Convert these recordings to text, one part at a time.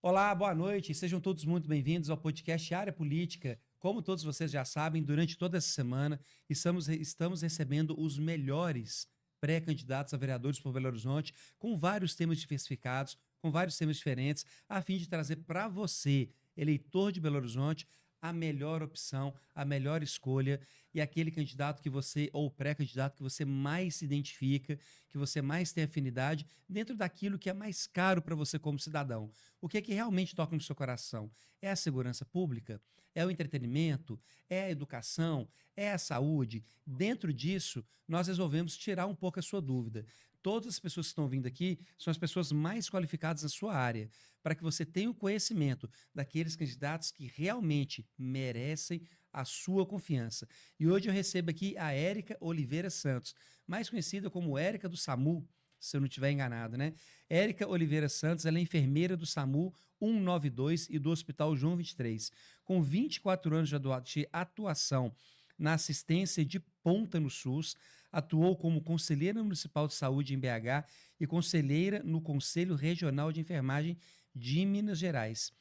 Olá, boa noite. Sejam todos muito bem-vindos ao podcast Área Política. Como todos vocês já sabem, durante toda essa semana estamos recebendo os melhores pré-candidatos a vereadores por Belo Horizonte, com vários temas diversificados, com vários temas diferentes, a fim de trazer para você, eleitor de Belo Horizonte, a melhor opção, a melhor escolha e aquele candidato que você, ou pré-candidato que você mais se identifica, que você mais tem afinidade, dentro daquilo que é mais caro para você como cidadão. O que é que realmente toca no seu coração? É a segurança pública? É o entretenimento? É a educação? É a saúde? Dentro disso, nós resolvemos tirar um pouco a sua dúvida. Todas as pessoas que estão vindo aqui são as pessoas mais qualificadas na sua área, para que você tenha o conhecimento daqueles candidatos que realmente merecem a sua confiança. E hoje eu recebo aqui a Érica Oliveira Santos, mais conhecida como Érica do SAMU, se eu não estiver enganado, né? Érica Oliveira Santos, ela é enfermeira do SAMU 192 e do Hospital João 23, com 24 anos de atuação na assistência de ponta no SUS, atuou como conselheira municipal de saúde em BH e conselheira no Conselho Regional de Enfermagem de Minas Gerais.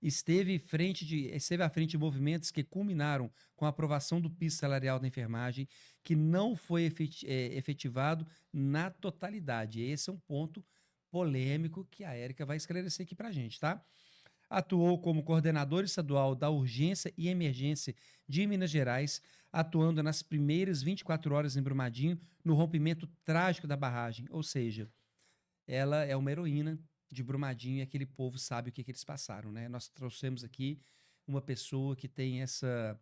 Esteve à frente de movimentos que culminaram com a aprovação do piso salarial da enfermagem, que não foi efetivado na totalidade. Esse é um ponto polêmico que a Érica vai esclarecer aqui para a gente, tá? Atuou como coordenador estadual da Urgência e Emergência de Minas Gerais, atuando nas primeiras 24 horas em Brumadinho, no rompimento trágico da barragem. Ou seja, ela é uma heroína de Brumadinho e aquele povo sabe o que, que eles passaram, né? Nós trouxemos aqui uma pessoa que tem essa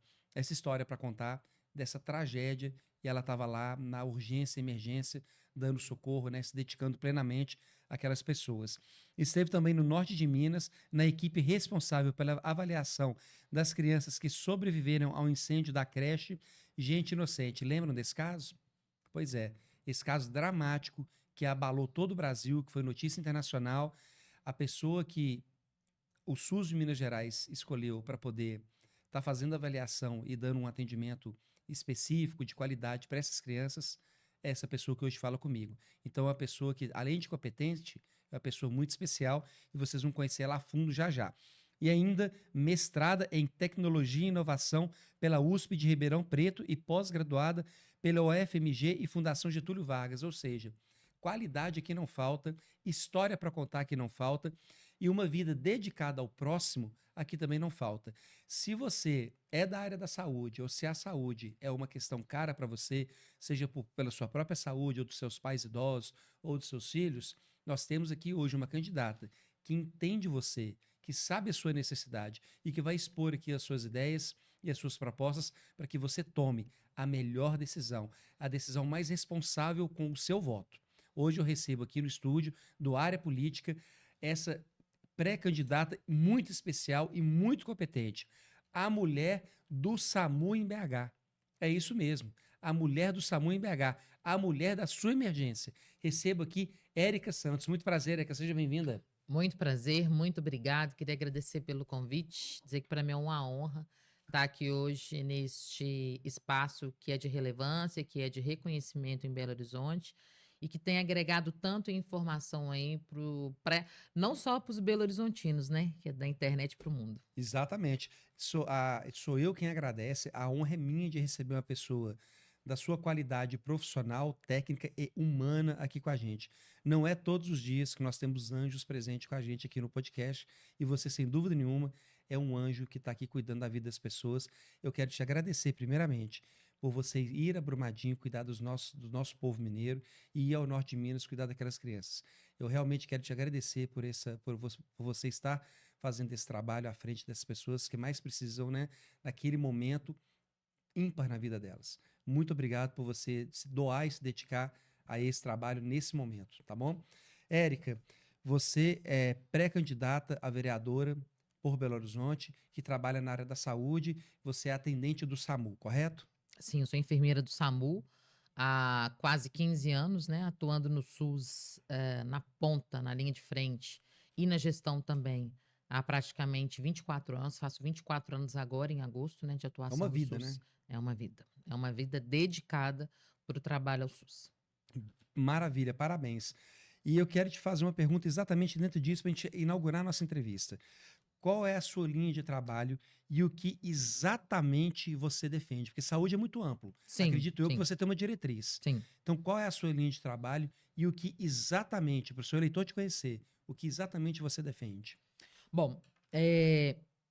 história para contar dessa tragédia e ela estava lá na urgência e emergência, dando socorro, né? Se dedicando plenamente àquelas pessoas. Esteve também no norte de Minas, na equipe responsável pela avaliação das crianças que sobreviveram ao incêndio da creche Gente Inocente. Lembram desse caso? Pois é, esse caso dramático que abalou todo o Brasil, que foi notícia internacional, a pessoa que o SUS de Minas Gerais escolheu para poder estar fazendo avaliação e dando um atendimento específico, de qualidade para essas crianças, é essa pessoa que hoje fala comigo. Então, é uma pessoa que, além de competente, é uma pessoa muito especial e vocês vão conhecer ela a fundo já já. E ainda mestrada em Tecnologia e Inovação pela USP de Ribeirão Preto e pós-graduada pela UFMG e Fundação Getúlio Vargas, ou seja, qualidade aqui não falta, história para contar aqui não falta e uma vida dedicada ao próximo aqui também não falta. Se você é da área da saúde ou se a saúde é uma questão cara para você, seja pela sua própria saúde ou dos seus pais idosos ou dos seus filhos, nós temos aqui hoje uma candidata que entende você, que sabe a sua necessidade e que vai expor aqui as suas ideias e as suas propostas para que você tome a melhor decisão, a decisão mais responsável com o seu voto. Hoje eu recebo aqui no estúdio do Área Política essa pré-candidata muito especial e muito competente, a mulher do SAMU em BH. É isso mesmo, a mulher do SAMU em BH, a mulher da sua emergência. Recebo aqui Érica Santos. Muito prazer, Érica, seja bem-vinda. Muito prazer, muito obrigado. Queria agradecer pelo convite, dizer que para mim é uma honra estar aqui hoje neste espaço que é de relevância, que é de reconhecimento em Belo Horizonte e que tem agregado tanto informação aí não só para os belo-horizontinos, né? Que é da internet para o mundo. Exatamente. Sou eu quem agradece. A honra é minha de receber uma pessoa da sua qualidade profissional, técnica e humana aqui com a gente. Não é todos os dias que nós temos anjos presentes com a gente aqui no podcast e você, sem dúvida nenhuma, é um anjo que está aqui cuidando da vida das pessoas. Eu quero te agradecer, primeiramente, por você ir a Brumadinho cuidar do nosso povo mineiro e ir ao norte de Minas cuidar daquelas crianças. Eu realmente quero te agradecer por você estar fazendo esse trabalho à frente dessas pessoas que mais precisam, né, naquele momento ímpar na vida delas. Muito obrigado por você se doar e se dedicar a esse trabalho nesse momento, tá bom? Érica, você é pré-candidata a vereadora por Belo Horizonte, que trabalha na área da saúde, você é atendente do SAMU, correto? Sim, eu sou enfermeira do SAMU há quase 15 anos, né? Atuando no SUS, na ponta, na linha de frente e na gestão também há praticamente 24 anos. Faço 24 anos agora, em agosto, né, de É uma atuação no vida, né? SUS. É uma vida. É uma vida dedicada para o trabalho ao SUS. Maravilha, parabéns. E eu quero te fazer uma pergunta exatamente dentro disso para a gente inaugurar a nossa entrevista. Qual é a sua linha de trabalho e o que exatamente você defende? Porque saúde é muito amplo. Sim, Acredito eu que sim, você tem uma diretriz. sim. Então, qual é a sua linha de trabalho e o que exatamente, para o seu eleitor te conhecer, o que exatamente você defende? Bom,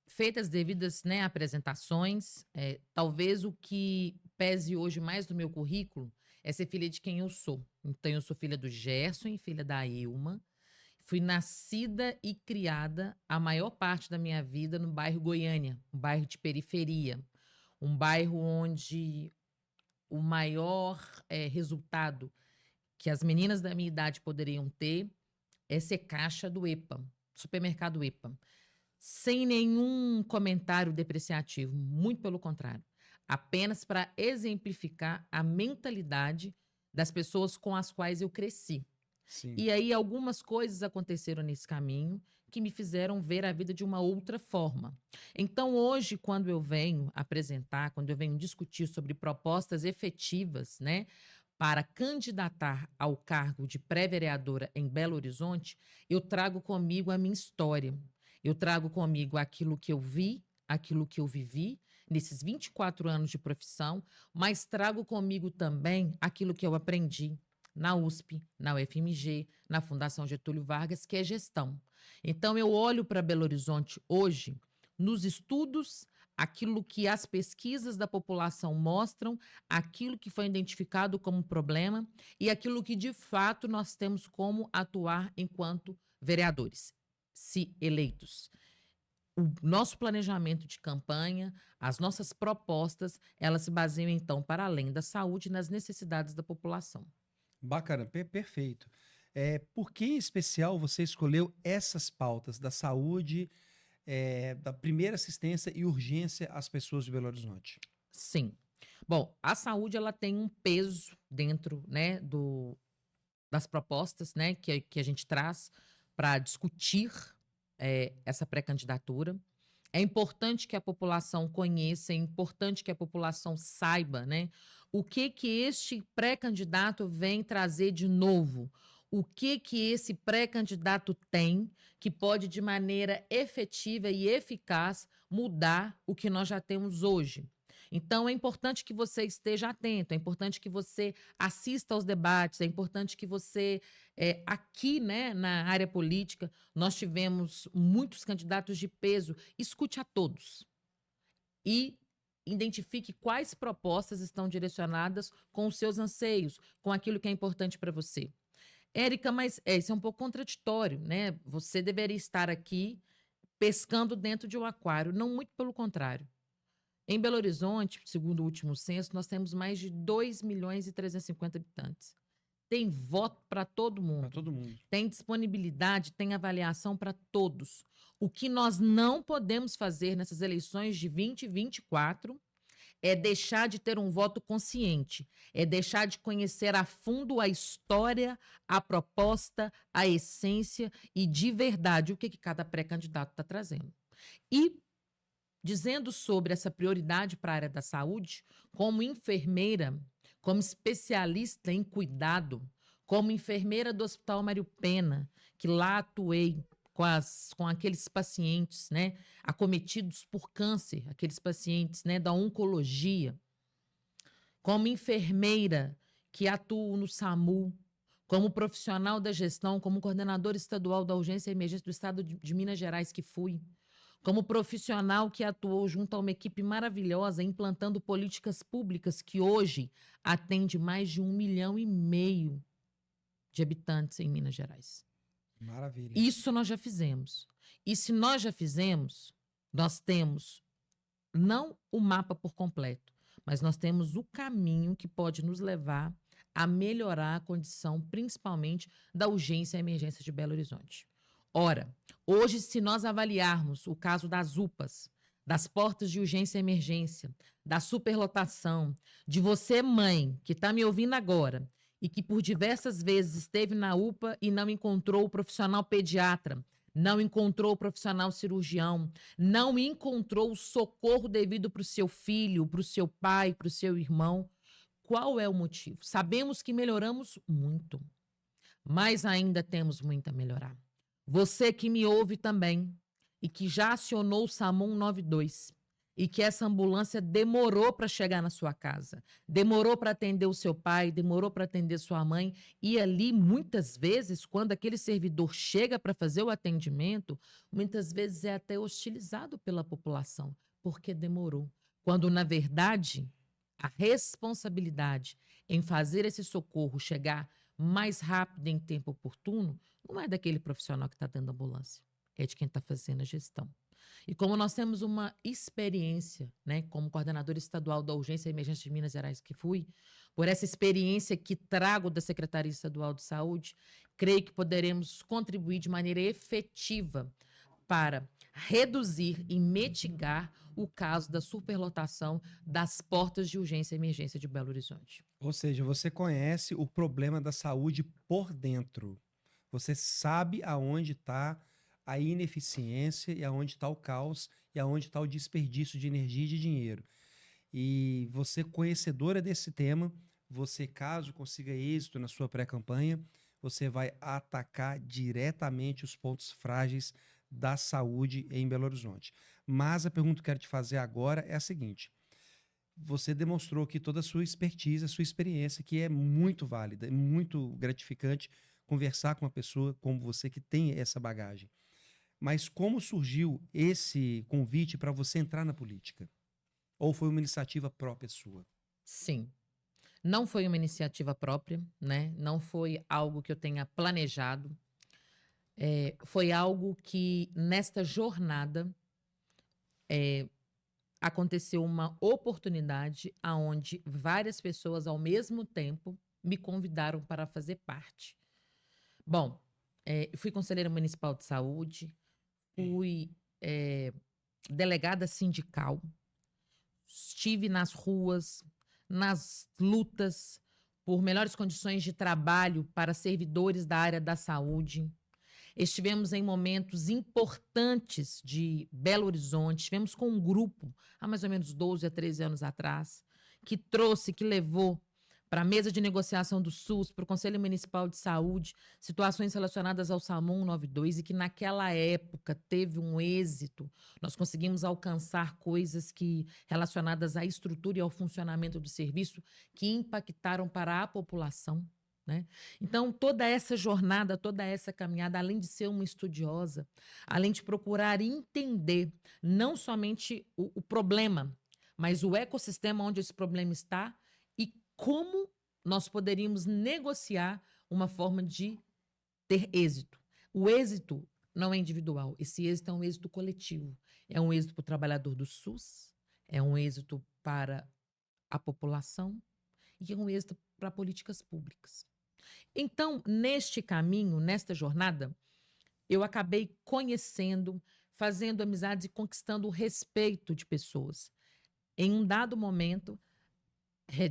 feitas devidas, né, apresentações, talvez o que pese hoje mais no meu currículo é ser filha de quem eu sou. Então, eu sou filha do Gerson e filha da Ilma. Fui nascida e criada a maior parte da minha vida no bairro Goiânia, um bairro de periferia, um bairro onde o maior resultado que as meninas da minha idade poderiam ter é ser caixa do EPA, supermercado EPA, sem nenhum comentário depreciativo, muito pelo contrário, apenas para exemplificar a mentalidade das pessoas com as quais eu cresci. Sim. E aí algumas coisas aconteceram nesse caminho que me fizeram ver a vida de uma outra forma. Então hoje, quando eu venho apresentar, quando eu venho discutir sobre propostas efetivas, né, para candidatar ao cargo de pré-vereadora em Belo Horizonte, eu trago comigo a minha história. Eu trago comigo aquilo que eu vi, aquilo que eu vivi nesses 24 anos de profissão, mas trago comigo também aquilo que eu aprendi na USP, na UFMG, na Fundação Getúlio Vargas, que é gestão. Então, eu olho para Belo Horizonte hoje, nos estudos, aquilo que as pesquisas da população mostram, aquilo que foi identificado como problema e aquilo que, de fato, nós temos como atuar enquanto vereadores, se eleitos. O nosso planejamento de campanha, as nossas propostas, elas se baseiam, então, para além da saúde, nas necessidades da população. Bacana, perfeito. Por que em especial você escolheu essas pautas da saúde, da primeira assistência e urgência às pessoas de Belo Horizonte? Sim. Bom, a saúde ela tem um peso dentro, né, das propostas, né, que a gente traz para discutir essa pré-candidatura. É importante que a população conheça, é importante que a população saiba, né, o que este pré-candidato vem trazer de novo, o que esse pré-candidato tem que pode, de maneira efetiva e eficaz, mudar o que nós já temos hoje. Então, é importante que você esteja atento, é importante que você assista aos debates, é importante que você, aqui, né, na área política, nós tivemos muitos candidatos de peso. Escute a todos e identifique quais propostas estão direcionadas com os seus anseios, com aquilo que é importante para você. Érica, mas isso é um pouco contraditório, né? Você deveria estar aqui pescando dentro de um aquário, não, muito pelo contrário. Em Belo Horizonte, segundo o último censo, nós temos mais de 2.350.000 habitantes. Tem voto para todo Para mundo. todo mundo. Tem disponibilidade, tem avaliação para todos. O que nós não podemos fazer nessas eleições de 2024 é deixar de ter um voto consciente, é deixar de conhecer a fundo a história, a proposta, a essência e, de verdade, o que cada pré-candidato está trazendo. E, dizendo sobre essa prioridade para a área da saúde, como enfermeira, como especialista em cuidado, como enfermeira do Hospital Mário Pena, que lá atuei com aqueles pacientes, né, acometidos por câncer, aqueles pacientes, né, da oncologia, como enfermeira que atuo no SAMU, como profissional da gestão, como coordenadora estadual da urgência e emergência do estado de Minas Gerais que fui, como profissional que atuou junto a uma equipe maravilhosa implantando políticas públicas que hoje atende mais de 1,5 milhão de habitantes em Minas Gerais. Maravilha. Isso nós já fizemos. E se nós já fizemos, nós temos não o mapa por completo, mas nós temos o caminho que pode nos levar a melhorar a condição, principalmente da urgência e emergência de Belo Horizonte. Ora, hoje, se nós avaliarmos o caso das UPAs, das portas de urgência e emergência, da superlotação, de você, mãe, que está me ouvindo agora e que por diversas vezes esteve na UPA e não encontrou o profissional pediatra, não encontrou o profissional cirurgião, não encontrou o socorro devido para o seu filho, para o seu pai, para o seu irmão. Qual é o motivo? Sabemos que melhoramos muito, mas ainda temos muito a melhorar. Você que me ouve também e que já acionou o SAMU 192 e que essa ambulância demorou para chegar na sua casa, demorou para atender o seu pai, demorou para atender sua mãe, e ali, muitas vezes, quando aquele servidor chega para fazer o atendimento, muitas vezes é até hostilizado pela população, porque demorou. Quando, na verdade, a responsabilidade em fazer esse socorro chegar mais rápido em tempo oportuno não é daquele profissional que está dando ambulância, é de quem está fazendo a gestão. E como nós temos uma experiência, né, como coordenadora estadual da Urgência e Emergência de Minas Gerais que fui, por essa experiência que trago da Secretaria Estadual de Saúde, creio que poderemos contribuir de maneira efetiva para reduzir e mitigar o caso da superlotação das portas de urgência e emergência de Belo Horizonte. Ou seja, você conhece o problema da saúde por dentro. Você sabe aonde está a ineficiência e aonde está o caos e aonde está o desperdício de energia e de dinheiro. E você, conhecedora desse tema, você, caso consiga êxito na sua pré-campanha, você vai atacar diretamente os pontos frágeis da saúde em Belo Horizonte. Mas a pergunta que eu quero te fazer agora é a seguinte: você demonstrou que toda a sua expertise, a sua experiência, que é muito válida, é muito gratificante conversar com uma pessoa como você que tem essa bagagem. Mas como surgiu esse convite para você entrar na política? Ou foi uma iniciativa própria sua? Sim, não foi uma iniciativa própria, né? Não foi algo que eu tenha planejado. Foi algo que, nesta jornada, aconteceu uma oportunidade aonde várias pessoas, ao mesmo tempo, me convidaram para fazer parte. Bom, eu fui conselheira municipal de saúde, fui delegada sindical, estive nas ruas, nas lutas por melhores condições de trabalho para servidores da área da saúde. Estivemos em momentos importantes de Belo Horizonte, estivemos com um grupo, há mais ou menos 12 a 13 anos atrás, que levou para a mesa de negociação do SUS, para o Conselho Municipal de Saúde, situações relacionadas ao SAMU 192 e que naquela época teve um êxito. Nós conseguimos alcançar coisas relacionadas à estrutura e ao funcionamento do serviço que impactaram para a população, né? Então, toda essa jornada, toda essa caminhada, além de ser uma estudiosa, além de procurar entender não somente o problema, mas o ecossistema onde esse problema está e como nós poderíamos negociar uma forma de ter êxito. O êxito não é individual, esse êxito é um êxito coletivo. É um êxito para o trabalhador do SUS, é um êxito para a população e é um êxito para políticas públicas. Então, neste caminho, nesta jornada, eu acabei conhecendo, fazendo amizades e conquistando o respeito de pessoas. Em um dado momento,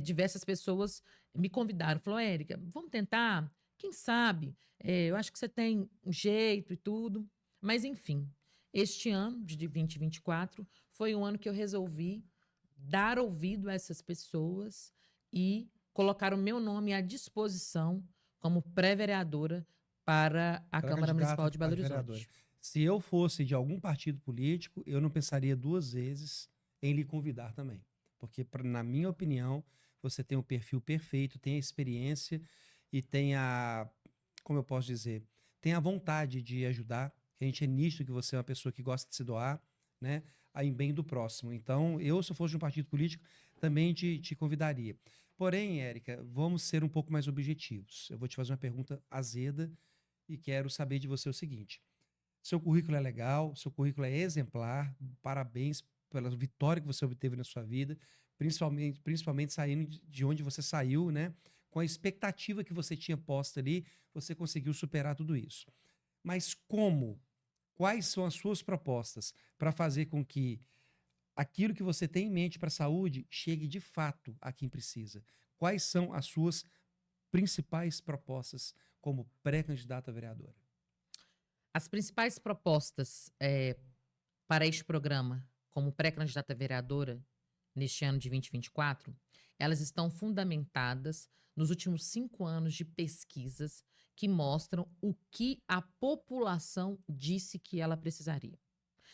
diversas pessoas me convidaram, falaram: Érica, vamos tentar? Quem sabe? Eu acho que você tem um jeito e tudo. Mas, enfim, este ano de 2024 foi um ano que eu resolvi dar ouvido a essas pessoas e colocar o meu nome à disposição como pré-vereadora para a Câmara Municipal de Belo Horizonte. Se eu fosse de algum partido político, eu não pensaria duas vezes em lhe convidar também. Porque, na minha opinião, você tem o perfil perfeito, tem a experiência e tem como eu posso dizer, tem a vontade de ajudar. A gente é nítido que você é uma pessoa que gosta de se doar, né, em bem do próximo. Então, se eu fosse de um partido político, também te convidaria. Porém, Érica, vamos ser um pouco mais objetivos. Eu vou te fazer uma pergunta azeda e quero saber de você o seguinte: seu currículo é legal, seu currículo é exemplar, parabéns pela vitória que você obteve na sua vida, principalmente saindo de onde você saiu, né? Com a expectativa que você tinha posta ali, você conseguiu superar tudo isso. Mas quais são as suas propostas para fazer com que aquilo que você tem em mente para a saúde chegue de fato a quem precisa? Quais são as suas principais propostas como pré-candidata a vereadora? As principais propostas para este programa, como pré-candidata a vereadora, neste ano de 2024, elas estão fundamentadas nos últimos 5 anos de pesquisas que mostram o que a população disse que ela precisaria.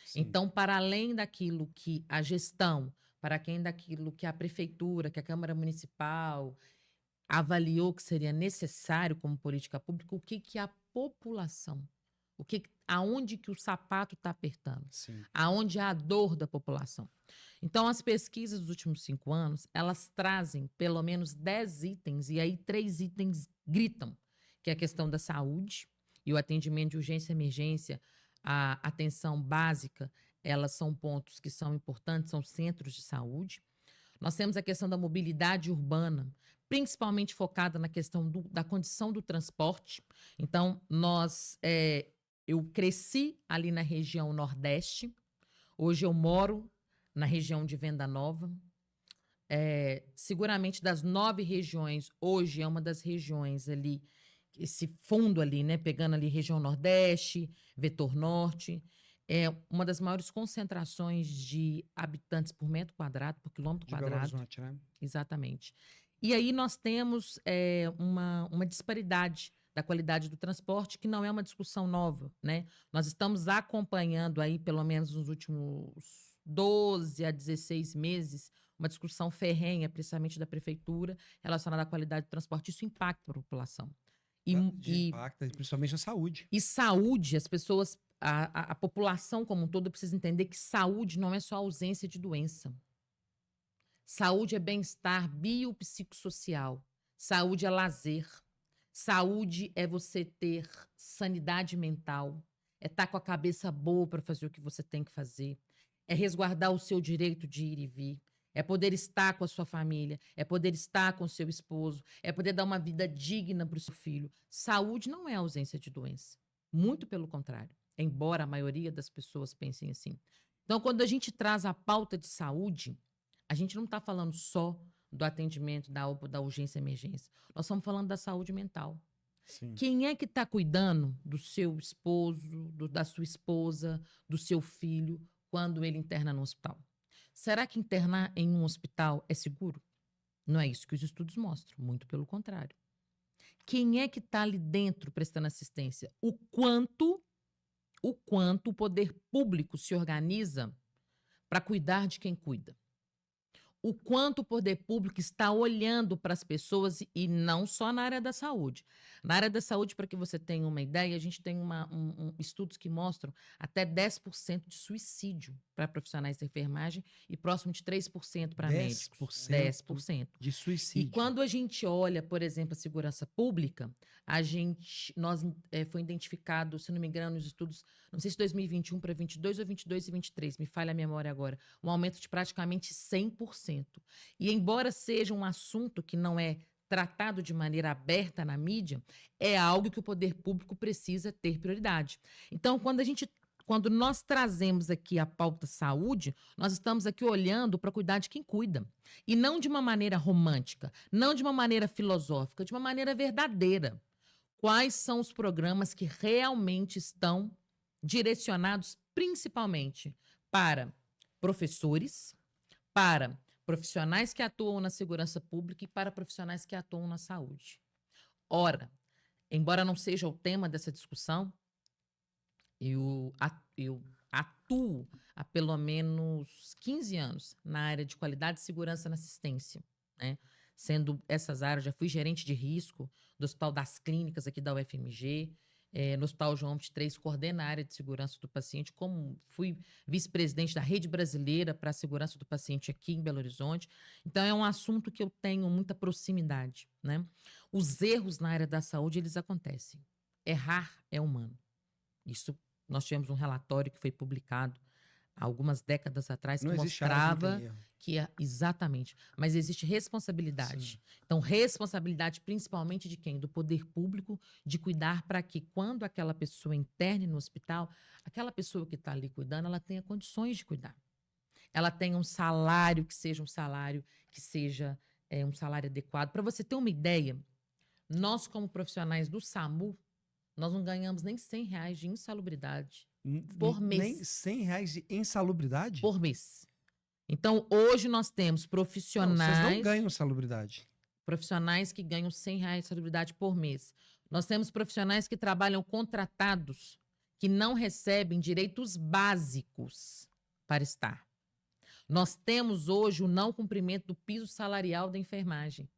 Sim. Então, para além daquilo que a gestão, para além daquilo que a prefeitura, que a Câmara Municipal avaliou que seria necessário como política pública, o que a população, aonde que o sapato está apertando, Sim. aonde há a dor da população. Então, as pesquisas dos últimos 5 anos, elas trazem pelo menos 10 itens, e aí 3 itens gritam, que é a questão da saúde e o atendimento de urgência e emergência, a atenção básica, elas são pontos que são importantes, são centros de saúde. Nós temos a questão da mobilidade urbana, principalmente focada na questão da condição do transporte. Então, eu cresci ali na região Nordeste, hoje eu moro na região de Venda Nova. Seguramente das 9 regiões, hoje é uma das regiões ali, esse fundo ali, né, pegando ali região Nordeste, Vetor Norte, é uma das maiores concentrações de habitantes por metro quadrado, por quilômetro De Belo quadrado. Horizonte, né? Exatamente. E aí nós temos uma disparidade da qualidade do transporte, que não é uma discussão nova, né? Nós estamos acompanhando aí, pelo menos nos últimos 12 a 16 meses, uma discussão ferrenha, principalmente da prefeitura, relacionada à qualidade do transporte. Isso impacta a população. Impacta, principalmente na saúde. E saúde, as pessoas, a população como um todo precisa entender que saúde não é só ausência de doença. Saúde é bem-estar biopsicossocial. Saúde é lazer. Saúde é você ter sanidade mental. É estar com a cabeça boa para fazer o que você tem que fazer. É resguardar o seu direito de ir e vir. É poder estar com a sua família. É poder estar com o seu esposo. É poder dar uma vida digna para o seu filho. Saúde não é ausência de doença. Muito pelo contrário. Embora a maioria das pessoas pensem assim. Então, quando a gente traz a pauta de saúde, a gente não está falando só do atendimento da urgência e emergência. Nós estamos falando da saúde mental. Sim. Quem é que está cuidando do seu esposo, da sua esposa, do seu filho, quando ele interna no hospital? Será que internar em um hospital é seguro? Não é isso que os estudos mostram, muito pelo contrário. Quem é que está ali dentro prestando assistência? O quanto o poder público se organiza para cuidar de quem cuida. O quanto o poder público está olhando para as pessoas, e não só na área da saúde. Na área da saúde, para que você tenha uma ideia, a gente tem estudos que mostram até 10% de suicídio para profissionais de enfermagem e próximo de 3% para médicos. 10%. De suicídio. E quando a gente olha, por exemplo, a segurança pública, foi identificado, se não me engano, nos estudos, não sei se 2021 para 22 ou 22 e 23, me falha a memória agora, um aumento de praticamente 100%. E embora seja um assunto que não é tratado de maneira aberta na mídia, é algo que o poder público precisa ter prioridade. Então, quando nós trazemos aqui a pauta saúde, nós estamos aqui olhando para cuidar de quem cuida. E não de uma maneira romântica, não de uma maneira filosófica, de uma maneira verdadeira. Quais são os programas que realmente estão direcionados principalmente para professores, para profissionais que atuam na segurança pública e para profissionais que atuam na saúde? Ora, embora não seja o tema dessa discussão, eu atuo há pelo menos 15 anos na área de qualidade e segurança na assistência, né? Sendo essas áreas, já fui gerente de risco do Hospital das Clínicas aqui da UFMG, no Hospital João 23, coordeno a área de segurança do paciente, como fui vice-presidente da Rede Brasileira para a Segurança do Paciente aqui em Belo Horizonte. Então, é um assunto que eu tenho muita proximidade, né? Os erros na área da saúde, eles acontecem. Errar é humano. Isso, nós tivemos um relatório que foi publicado há algumas décadas atrás que mostrava que exatamente, mas existe responsabilidade. Sim. Então, responsabilidade principalmente de quem? Do poder público, de cuidar para que quando aquela pessoa interne no hospital, aquela pessoa que está ali cuidando, ela tenha condições de cuidar. Ela tenha um salário que seja um salário adequado. Para você ter uma ideia, nós como profissionais do SAMU, nós não ganhamos nem R$100 de insalubridade por mês. Nem R$100 de insalubridade? Por mês. Então, hoje nós temos profissionais... Não, vocês não ganham insalubridade. Profissionais que ganham R$100 de insalubridade por mês. Nós temos profissionais que trabalham contratados, que não recebem direitos básicos para estar. Nós temos hoje o não cumprimento do piso salarial da enfermagem,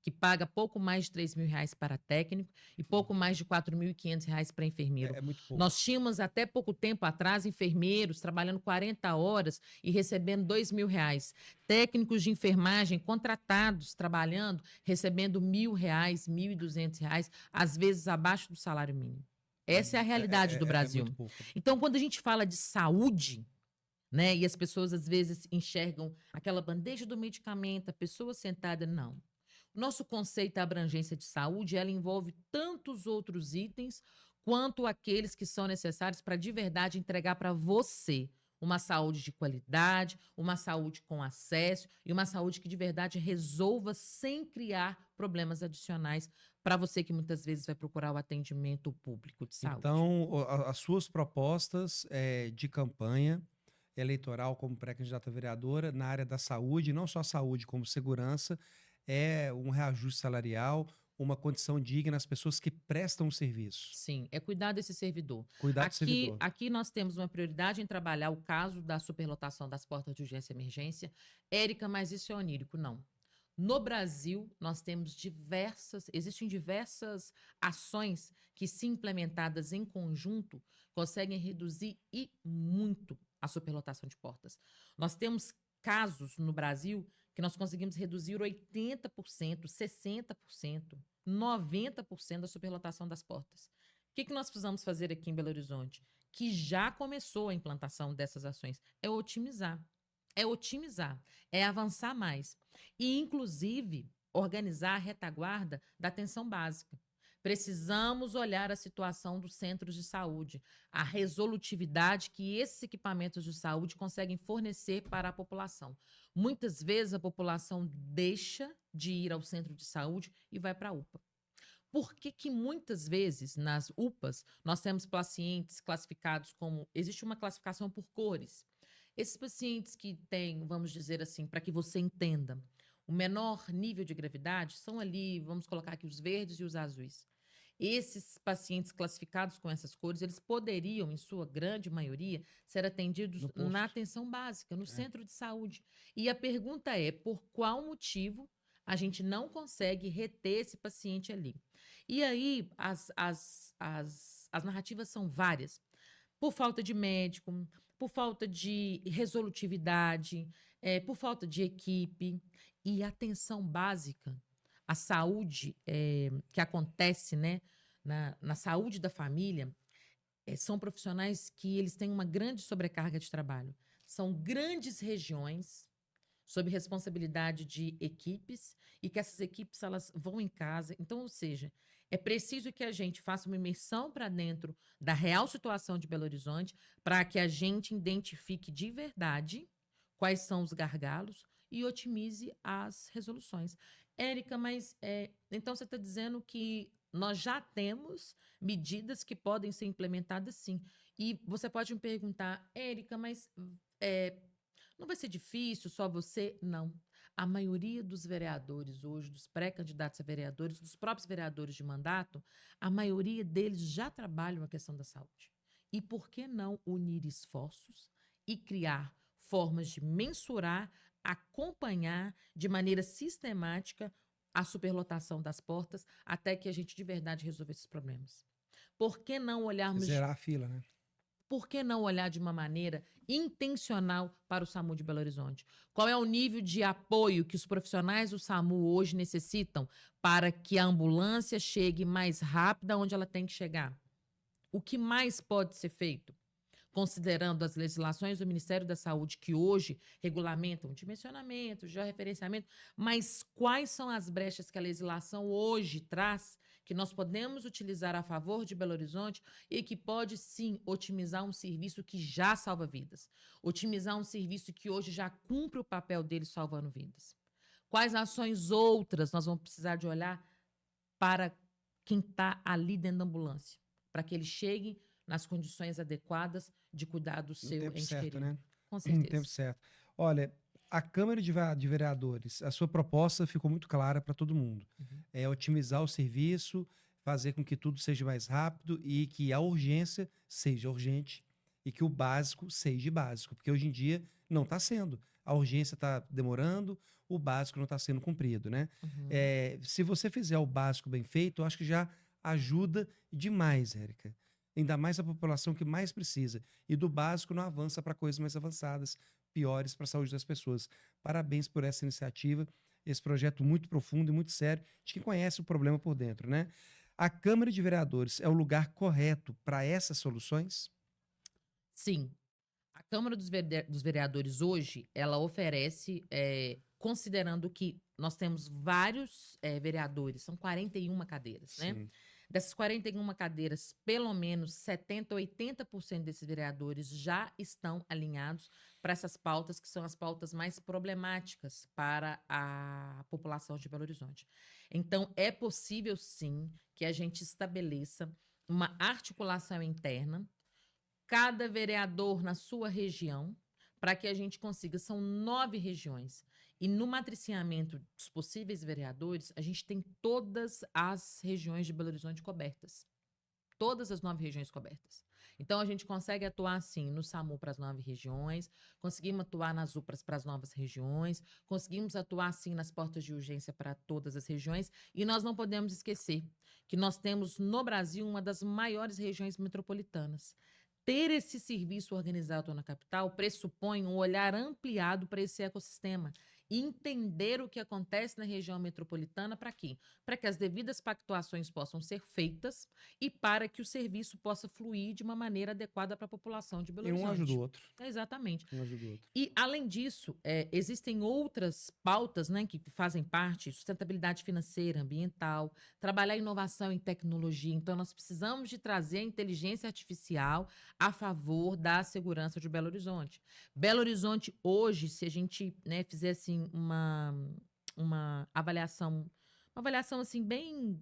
que paga pouco mais de R$ 3.000 para técnico e pouco mais de R$ 4.500 para enfermeiro. É muito pouco. Nós tínhamos até pouco tempo atrás enfermeiros trabalhando 40 horas e recebendo R$ 2.000. Técnicos de enfermagem contratados trabalhando, recebendo R$ 1.000, R$ 1.200, às vezes abaixo do salário mínimo. Essa é a realidade do Brasil. muito pouco. Então, quando a gente fala de saúde, né, e as pessoas às vezes enxergam aquela bandeja do medicamento, a pessoa sentada, não. Nosso conceito da abrangência de saúde, ela envolve tantos outros itens quanto aqueles que são necessários para de verdade entregar para você uma saúde de qualidade, uma saúde com acesso e uma saúde que de verdade resolva sem criar problemas adicionais para você que muitas vezes vai procurar o atendimento público de saúde. Então, as suas propostas de campanha eleitoral como pré-candidata a vereadora na área da saúde, não só saúde como segurança, é um reajuste salarial, uma condição digna às pessoas que prestam o serviço. Sim, é cuidar desse servidor. Cuidar do servidor. Aqui nós temos uma prioridade em trabalhar o caso da superlotação das portas de urgência e emergência. Érica, mas isso é onírico? Não. No Brasil, nós temos existem diversas ações que, se implementadas em conjunto, conseguem reduzir e muito a superlotação de portas. Nós temos casos no Brasil que nós conseguimos reduzir 80%, 60%, 90% da superlotação das portas. O que nós precisamos fazer aqui em Belo Horizonte? Que já começou a implantação dessas ações. É otimizar. É avançar mais. E, inclusive, organizar a retaguarda da atenção básica. Precisamos olhar a situação dos centros de saúde, a resolutividade que esses equipamentos de saúde conseguem fornecer para a população. Muitas vezes a população deixa de ir ao centro de saúde e vai para a UPA. Por que muitas vezes nas UPAs nós temos pacientes classificados como... Existe uma classificação por cores. Esses pacientes que têm, vamos dizer assim, para que você entenda, o menor nível de gravidade são ali, vamos colocar aqui os verdes e os azuis. Esses pacientes classificados com essas cores, eles poderiam, em sua grande maioria, ser atendidos na atenção básica, no centro de saúde. E a pergunta é, por qual motivo a gente não consegue reter esse paciente ali? E aí, as narrativas são várias. Por falta de médico, por falta de resolutividade, por falta de equipe. E atenção básica, a saúde que acontece, né, na saúde da família, são profissionais que eles têm uma grande sobrecarga de trabalho. São grandes regiões sob responsabilidade de equipes e que essas equipes elas vão em casa. Então, ou seja, é preciso que a gente faça uma imersão para dentro da real situação de Belo Horizonte para que a gente identifique de verdade quais são os gargalos e otimize as resoluções. Érica, mas então você está dizendo que nós já temos medidas que podem ser implementadas, sim. E você pode me perguntar, Érica, mas não vai ser difícil, só você? Não. A maioria dos vereadores hoje, dos pré-candidatos a vereadores, dos próprios vereadores de mandato, a maioria deles já trabalham a questão da saúde. E por que não unir esforços e criar formas de mensurar, acompanhar de maneira sistemática a superlotação das portas até que a gente de verdade resolva esses problemas? Por que não olharmos... Zerar a fila, né? Por que não olhar de uma maneira intencional para o SAMU de Belo Horizonte? Qual é o nível de apoio que os profissionais do SAMU hoje necessitam para que a ambulância chegue mais rápida onde ela tem que chegar? O que mais pode ser feito? Considerando as legislações do Ministério da Saúde que hoje regulamentam dimensionamento, georreferenciamento, mas quais são as brechas que a legislação hoje traz que nós podemos utilizar a favor de Belo Horizonte e que pode, sim, otimizar um serviço que já salva vidas, otimizar um serviço que hoje já cumpre o papel dele salvando vidas? Quais ações outras nós vamos precisar de olhar para quem está ali dentro da ambulância, para que ele chegue nas condições adequadas de cuidar do seu ente querido. Né? Com certeza. No tempo certo. Olha, a Câmara de Vereadores, a sua proposta ficou muito clara para todo mundo. É otimizar o serviço, fazer com que tudo seja mais rápido e que a urgência seja urgente e que o básico seja básico, porque hoje em dia não está sendo. A urgência está demorando, o básico não está sendo cumprido, né? Uhum. Se você fizer o básico bem feito, eu acho que já ajuda demais, Érica. Ainda mais a população que mais precisa. E do básico não avança para coisas mais avançadas, piores para a saúde das pessoas. Parabéns por essa iniciativa, esse projeto muito profundo e muito sério, de quem conhece o problema por dentro, né? A Câmara de Vereadores é o lugar correto para essas soluções? Sim, a Câmara dos Vereadores hoje, ela oferece, considerando que nós temos vários vereadores, são 41 cadeiras, né? Sim. Dessas 41 cadeiras, pelo menos 70, 80% desses vereadores já estão alinhados para essas pautas, que são as pautas mais problemáticas para a população de Belo Horizonte. Então, é possível, sim, que a gente estabeleça uma articulação interna, cada vereador na sua região, para que a gente consiga. São 9 regiões. E no matriciamento dos possíveis vereadores, a gente tem todas as regiões de Belo Horizonte cobertas. Todas as 9 regiões cobertas. Então, a gente consegue atuar, assim, no SAMU para as 9 regiões, conseguimos atuar nas UPRAS para as novas regiões, conseguimos atuar, assim, nas portas de urgência para todas as regiões, e nós não podemos esquecer que nós temos, no Brasil, uma das maiores regiões metropolitanas. Ter esse serviço organizado na capital pressupõe um olhar ampliado para esse ecossistema e entender o que acontece na região metropolitana para quê? Para que as devidas pactuações possam ser feitas e para que o serviço possa fluir de uma maneira adequada para a população de Belo E um ajuda o Horizonte. outro. Exatamente. Um ajuda o outro. E, além disso, existem outras pautas, né, que fazem parte, sustentabilidade financeira, ambiental, trabalhar inovação em tecnologia. Então, nós precisamos de trazer a inteligência artificial a favor da segurança de Belo Horizonte. Belo Horizonte, hoje, se a gente, né, fizer assim, uma avaliação assim, bem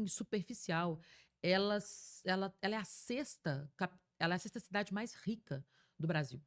superficial, ela é a ela é a sexta cidade mais rica do Brasil.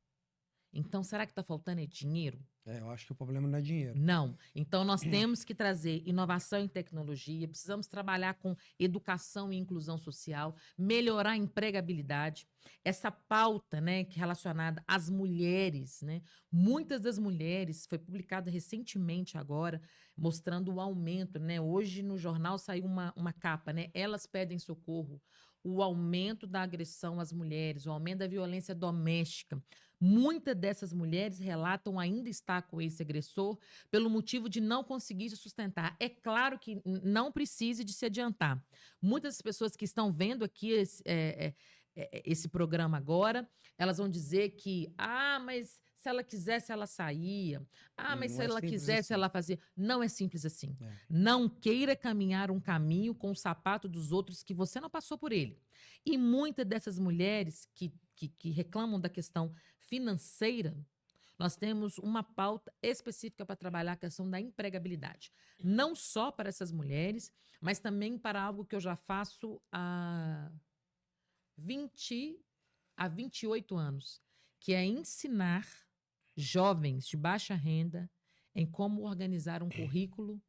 Então, será que está faltando dinheiro? Eu acho que o problema não é dinheiro. Não. Então, nós temos que trazer inovação em tecnologia, precisamos trabalhar com educação e inclusão social, melhorar a empregabilidade. Essa pauta, né, que é relacionada às mulheres, né? Muitas das mulheres, foi publicada recentemente agora, mostrando o aumento, né? Hoje no jornal saiu uma capa, né? Elas pedem socorro. O aumento da agressão às mulheres, o aumento da violência doméstica. Muitas dessas mulheres relatam ainda estar com esse agressor pelo motivo de não conseguir se sustentar. É claro que não precise de se adiantar. Muitas das pessoas que estão vendo aqui esse programa agora, elas vão dizer que, mas se ela quisesse, ela saía. Mas se Não é ela simples quisesse, assim. ela fazia. Não é simples assim. É. Não queira caminhar um caminho com o sapato dos outros que você não passou por ele. E muitas dessas mulheres que reclamam da questão financeira, nós temos uma pauta específica para trabalhar a questão da empregabilidade. Não só para essas mulheres, mas também para algo que eu já faço há 28 anos, que é ensinar jovens de baixa renda em como organizar um currículo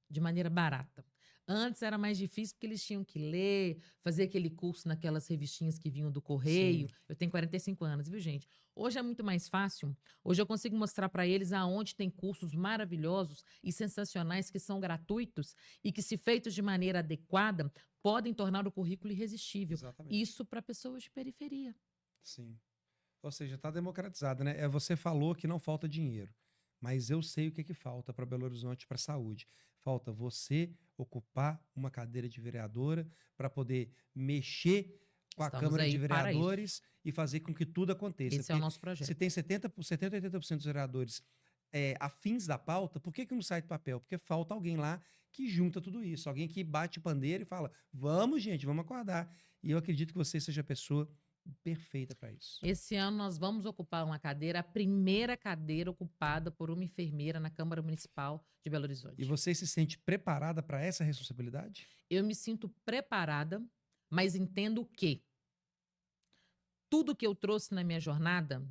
de maneira barata. Antes era mais difícil porque eles tinham que ler, fazer aquele curso naquelas revistinhas que vinham do correio. Sim. Eu tenho 45 anos, viu, gente? Hoje é muito mais fácil. Hoje eu consigo mostrar para eles aonde tem cursos maravilhosos e sensacionais que são gratuitos e que, se feitos de maneira adequada, podem tornar o currículo irresistível. Exatamente. Isso para pessoas de periferia. Sim. Ou seja, está democratizado, né? Você falou que não falta dinheiro, mas eu sei o que falta para Belo Horizonte, para a saúde. Falta você ocupar uma cadeira de vereadora para poder mexer com a Estamos Câmara de aí para isso. Vereadores e fazer com que tudo aconteça. Esse é o Porque nosso projeto. se tem 70, 80% dos vereadores afins da pauta, por que não sai do papel? Porque falta alguém lá que junta tudo isso. Alguém que bate pandeiro e fala, vamos, gente, vamos acordar. E eu acredito que você seja a pessoa perfeita para isso. Esse ano nós vamos ocupar uma cadeira, a primeira cadeira ocupada por uma enfermeira na Câmara Municipal de Belo Horizonte. E você se sente preparada para essa responsabilidade? Eu me sinto preparada, mas entendo que tudo que eu trouxe na minha jornada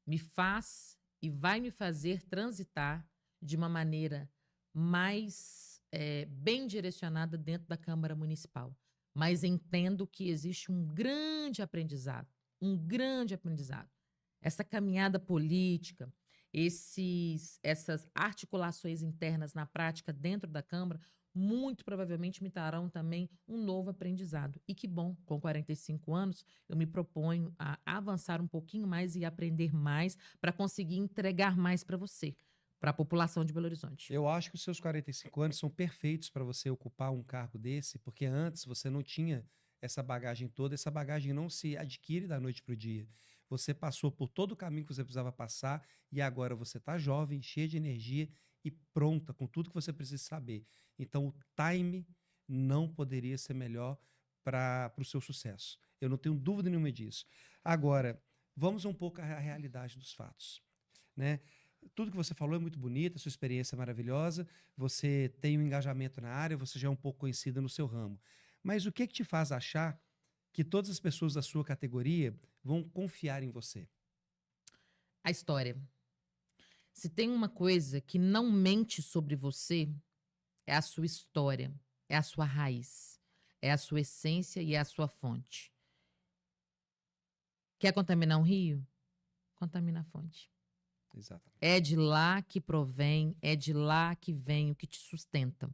me faz e vai me fazer transitar de uma maneira mais bem direcionada dentro da Câmara Municipal. Mas entendo que existe um grande aprendizado, um grande aprendizado. Essa caminhada política, essas articulações internas na prática dentro da Câmara, muito provavelmente me trarão também um novo aprendizado. E que bom, com 45 anos, eu me proponho a avançar um pouquinho mais e aprender mais para conseguir entregar mais para você, para a população de Belo Horizonte. Eu acho que os seus 45 anos são perfeitos para você ocupar um cargo desse, porque antes você não tinha essa bagagem toda, essa bagagem não se adquire da noite para o dia. Você passou por todo o caminho que você precisava passar e agora você está jovem, cheia de energia e pronta com tudo que você precisa saber. Então, o time não poderia ser melhor para o seu sucesso. Eu não tenho dúvida nenhuma disso. Agora, vamos um pouco à realidade dos fatos, né? Tudo que você falou é muito bonito, a sua experiência é maravilhosa, você tem um engajamento na área, você já é um pouco conhecida no seu ramo. Mas o que te faz achar que todas as pessoas da sua categoria vão confiar em você? A história. Se tem uma coisa que não mente sobre você, é a sua história, é a sua raiz, é a sua essência e é a sua fonte. Quer contaminar um rio? Contamina a fonte. Exatamente. É de lá que provém, é de lá que vem o que te sustenta.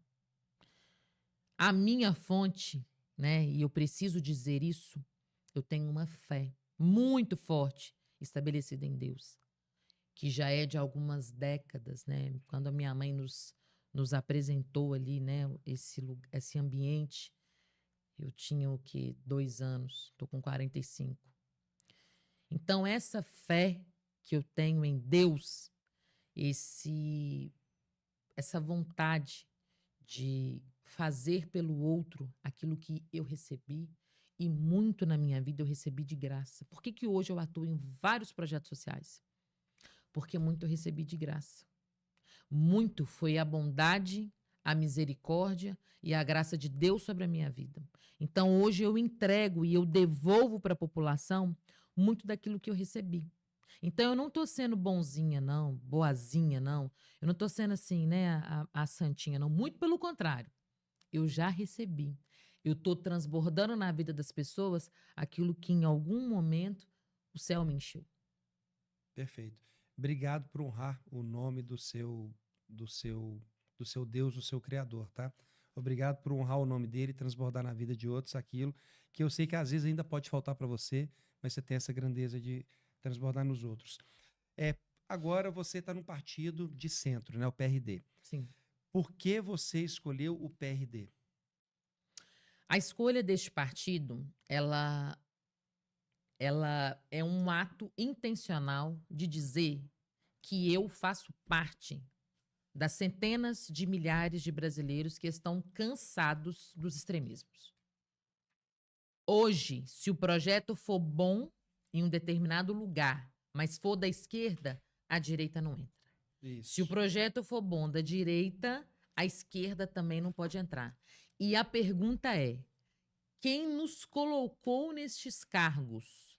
A minha fonte, né, e eu preciso dizer isso, eu tenho uma fé muito forte estabelecida em Deus, que já é de algumas décadas, né? Quando a minha mãe nos apresentou ali, né, esse ambiente, eu tinha o quê? 2 anos, estou com 45. Então, essa fé que eu tenho em Deus, essa vontade de fazer pelo outro aquilo que eu recebi, e muito na minha vida eu recebi de graça. Por que hoje eu atuo em vários projetos sociais? Porque muito eu recebi de graça. Muito foi a bondade, a misericórdia e a graça de Deus sobre a minha vida. Então hoje eu entrego e eu devolvo para a população muito daquilo que eu recebi. Então eu não estou sendo bonzinha, não, boazinha, não. Eu não estou sendo assim, né, a santinha, não. Muito pelo contrário. Eu já recebi. Eu estou transbordando na vida das pessoas aquilo que em algum momento o céu me encheu. Perfeito. Obrigado por honrar o nome do seu, do seu Deus, do seu Criador, tá? Obrigado por honrar o nome dele e transbordar na vida de outros aquilo que eu sei que às vezes ainda pode faltar para você, mas você tem essa grandeza de transbordar nos outros. É, agora você está num partido de centro, né? O PRD. Sim. Por que você escolheu o PRD? A escolha deste partido, ela é um ato intencional de dizer que eu faço parte das centenas de milhares de brasileiros que estão cansados dos extremismos. Hoje, se o projeto for bom em um determinado lugar, mas for da esquerda, a direita não entra. Isso. Se o projeto for bom da direita, a esquerda também não pode entrar. E a pergunta é: quem nos colocou nestes cargos?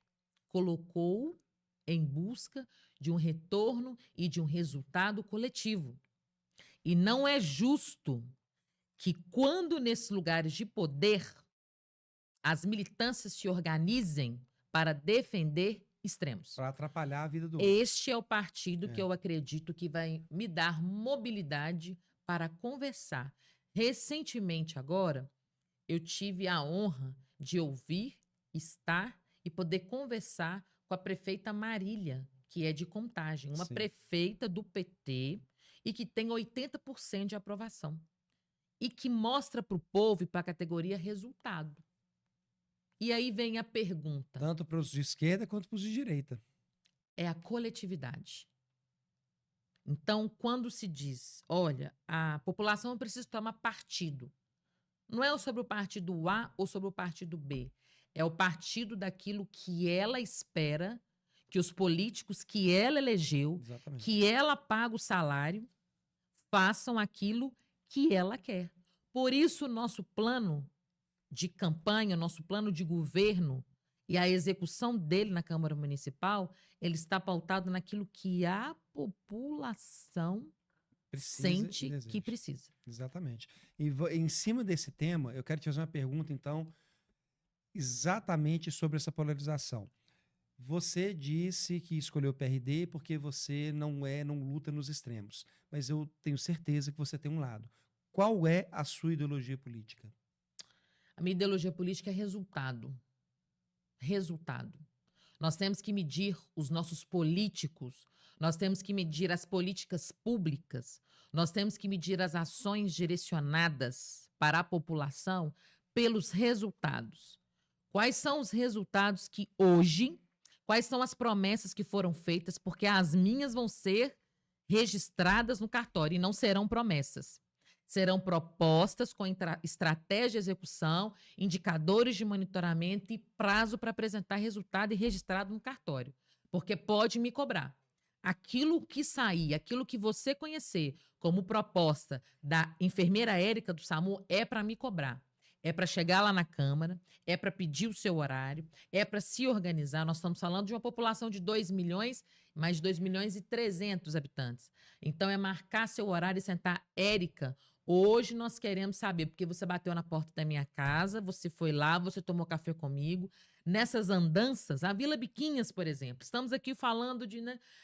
Colocou em busca de um retorno e de um resultado coletivo. E não é justo que, quando nesses lugares de poder, as militâncias se organizem para defender extremos. Para atrapalhar a vida do outro. Este é o partido que eu acredito que vai me dar mobilidade para conversar. Recentemente, agora, eu tive a honra de ouvir, estar e poder conversar com a prefeita Marília, que é de Contagem, uma Sim. prefeita do PT e que tem 80% de aprovação. E que mostra para o povo e para a categoria resultado. E aí vem a pergunta. Tanto para os de esquerda quanto para os de direita. É a coletividade. Então, quando se diz, olha, a população precisa tomar partido, não é sobre o partido A ou sobre o partido B. É o partido daquilo que ela espera, que os políticos que ela elegeu, Exatamente. que ela paga o salário, façam aquilo que ela quer. Por isso, o nosso plano de campanha, o nosso plano de governo e a execução dele na Câmara Municipal, ele está pautado naquilo que a população Precisa e sente que deseja. precisa. Exatamente. E em cima desse tema, eu quero te fazer uma pergunta, então, exatamente sobre essa polarização. Você disse que escolheu o PRD porque você não luta nos extremos. Mas eu tenho certeza que você tem um lado. Qual é a sua ideologia política? A minha ideologia política é resultado. Resultado. Nós temos que medir os nossos políticos, nós temos que medir as políticas públicas, nós temos que medir as ações direcionadas para a população pelos resultados. Quais são os resultados que hoje, quais são as promessas que foram feitas, porque as minhas vão ser registradas no cartório e não serão promessas. Serão propostas com estratégia de execução, indicadores de monitoramento e prazo para apresentar resultado e registrado no cartório. Porque pode me cobrar. Aquilo que sair, aquilo que você conhecer como proposta da enfermeira Érica do SAMU é para me cobrar. É para chegar lá na Câmara, é para pedir o seu horário, é para se organizar. Nós estamos falando de uma população de 2 milhões, mais de 2 milhões e 300 habitantes. Então, é marcar seu horário e sentar. Érica, hoje nós queremos saber, porque você bateu na porta da minha casa, você foi lá, você tomou café comigo. Nessas andanças, a Vila Biquinhas, por exemplo. Estamos aqui falando de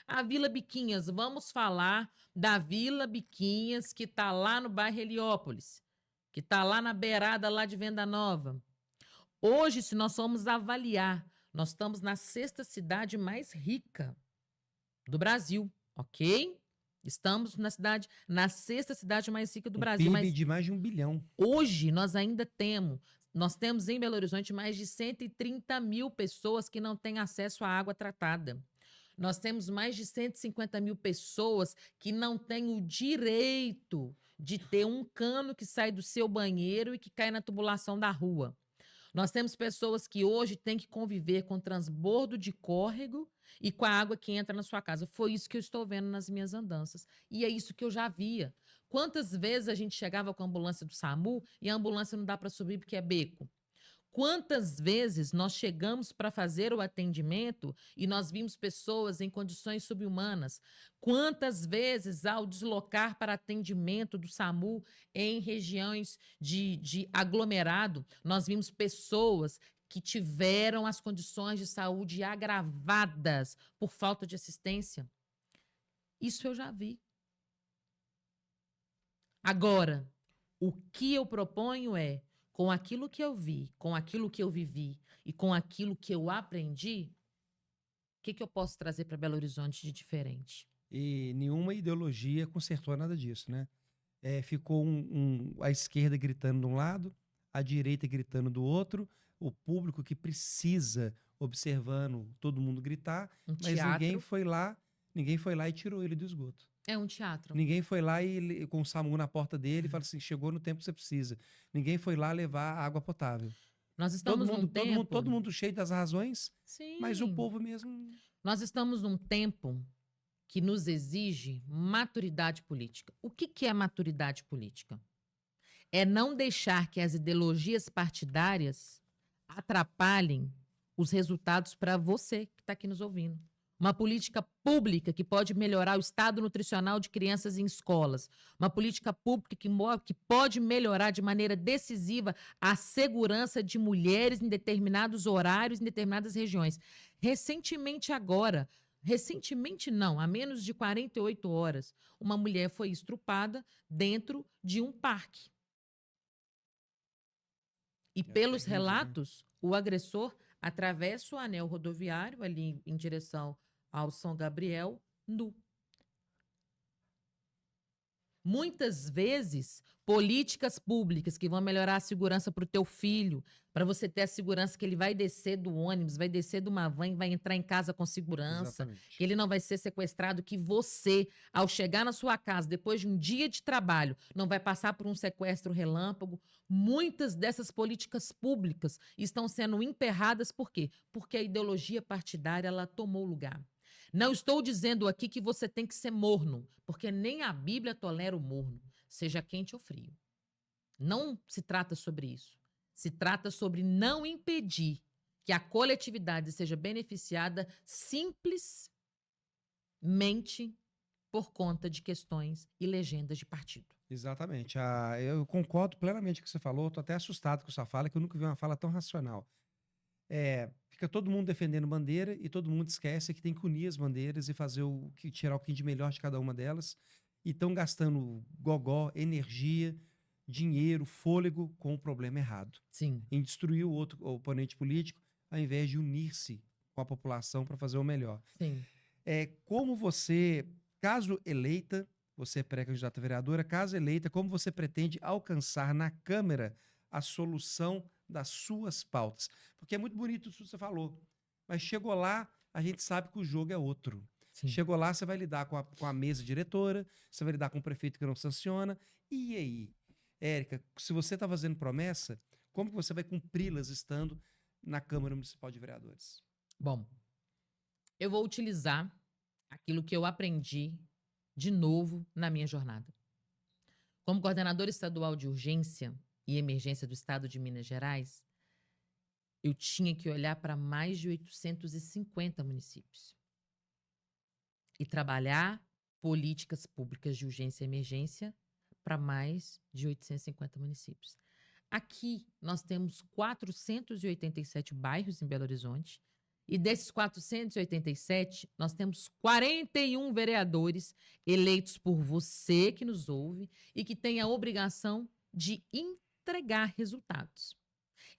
a Vila Biquinhas. Vamos falar da Vila Biquinhas, que está lá no bairro Heliópolis, que está lá na beirada lá de Venda Nova. Hoje, se nós formos avaliar, nós estamos na 6ª cidade mais rica do Brasil, ok? Estamos na 6ª cidade mais rica do Brasil. PIB de mais de 1 bilhão. Hoje, nós temos em Belo Horizonte mais de 130 mil pessoas que não têm acesso à água tratada. Nós temos mais de 150 mil pessoas que não têm o direito de ter um cano que sai do seu banheiro e que cai na tubulação da rua. Nós temos pessoas que hoje têm que conviver com transbordo de córrego e com a água que entra na sua casa. Foi isso que eu estou vendo nas minhas andanças. E é isso que eu já via. Quantas vezes a gente chegava com a ambulância do SAMU e a ambulância não dá para subir porque é beco? Quantas vezes nós chegamos para fazer o atendimento e nós vimos pessoas em condições subhumanas? Quantas vezes, ao deslocar para atendimento do SAMU em regiões de aglomerado, nós vimos pessoas que tiveram as condições de saúde agravadas por falta de assistência? Isso eu já vi. Agora, o que eu proponho é, com aquilo que eu vi, com aquilo que eu vivi e com aquilo que eu aprendi, o que eu posso trazer para Belo Horizonte de diferente? E nenhuma ideologia consertou nada disso, né? Ficou a esquerda gritando de um lado, a direita gritando do outro, o público que precisa observando todo mundo gritar, mas ninguém foi lá e tirou ele do esgoto. É um teatro. Ninguém foi lá e com o SAMU na porta dele e falou assim, chegou no tempo que você precisa. Ninguém foi lá levar água potável. Nós estamos num tempo... Todo mundo cheio das razões, Sim. mas o povo mesmo... Nós estamos num tempo que nos exige maturidade política. O que é maturidade política? É não deixar que as ideologias partidárias atrapalhem os resultados para você que está aqui nos ouvindo. Uma política pública que pode melhorar o estado nutricional de crianças em escolas. Uma política pública que pode melhorar de maneira decisiva a segurança de mulheres em determinados horários, em determinadas regiões. Recentemente não, há menos de 48 horas, uma mulher foi estrupada dentro de um parque. E pelos relatos, o agressor atravessa o anel rodoviário ali em direção ao São Gabriel, nu. Muitas vezes, políticas públicas que vão melhorar a segurança para o teu filho, para você ter a segurança que ele vai descer do ônibus, vai descer de uma van e vai entrar em casa com segurança, Exatamente. que ele não vai ser sequestrado, que você, ao chegar na sua casa, depois de um dia de trabalho, não vai passar por um sequestro relâmpago. Muitas dessas políticas públicas estão sendo emperradas, por quê? Porque a ideologia partidária ela tomou lugar. Não estou dizendo aqui que você tem que ser morno, porque nem a Bíblia tolera o morno, seja quente ou frio. Não se trata sobre isso. Se trata sobre não impedir que a coletividade seja beneficiada simplesmente por conta de questões e legendas de partido. Exatamente. Eu concordo plenamente com o que você falou. Estou até assustado com a sua fala, que eu nunca vi uma fala tão racional. Fica todo mundo defendendo bandeira e todo mundo esquece que tem que unir as bandeiras e fazer tirar o que de melhor de cada uma delas. E estão gastando gogó, energia, dinheiro, fôlego com o problema errado. Sim. Em destruir o outro oponente político, ao invés de unir-se com a população para fazer o melhor. Sim. Como você, caso eleita, você é pré-candidata a vereadora, caso eleita, como você pretende alcançar na Câmara a solução das suas pautas? Porque é muito bonito isso que você falou, mas chegou lá, a gente sabe que o jogo é outro. Sim. Chegou lá, você vai lidar com a mesa diretora, você vai lidar com o prefeito que não sanciona. E aí, Érica, se você está fazendo promessa, como que você vai cumpri-las estando na Câmara Municipal de Vereadores? Bom, eu vou utilizar aquilo que eu aprendi de novo na minha jornada. Como coordenadora estadual de urgência e emergência do Estado de Minas Gerais, eu tinha que olhar para mais de 850 municípios e trabalhar políticas públicas de urgência e emergência para mais de 850 municípios. Aqui nós temos 487 bairros em Belo Horizonte e desses 487 nós temos 41 vereadores eleitos por você que nos ouve e que tem a obrigação de entregar resultados.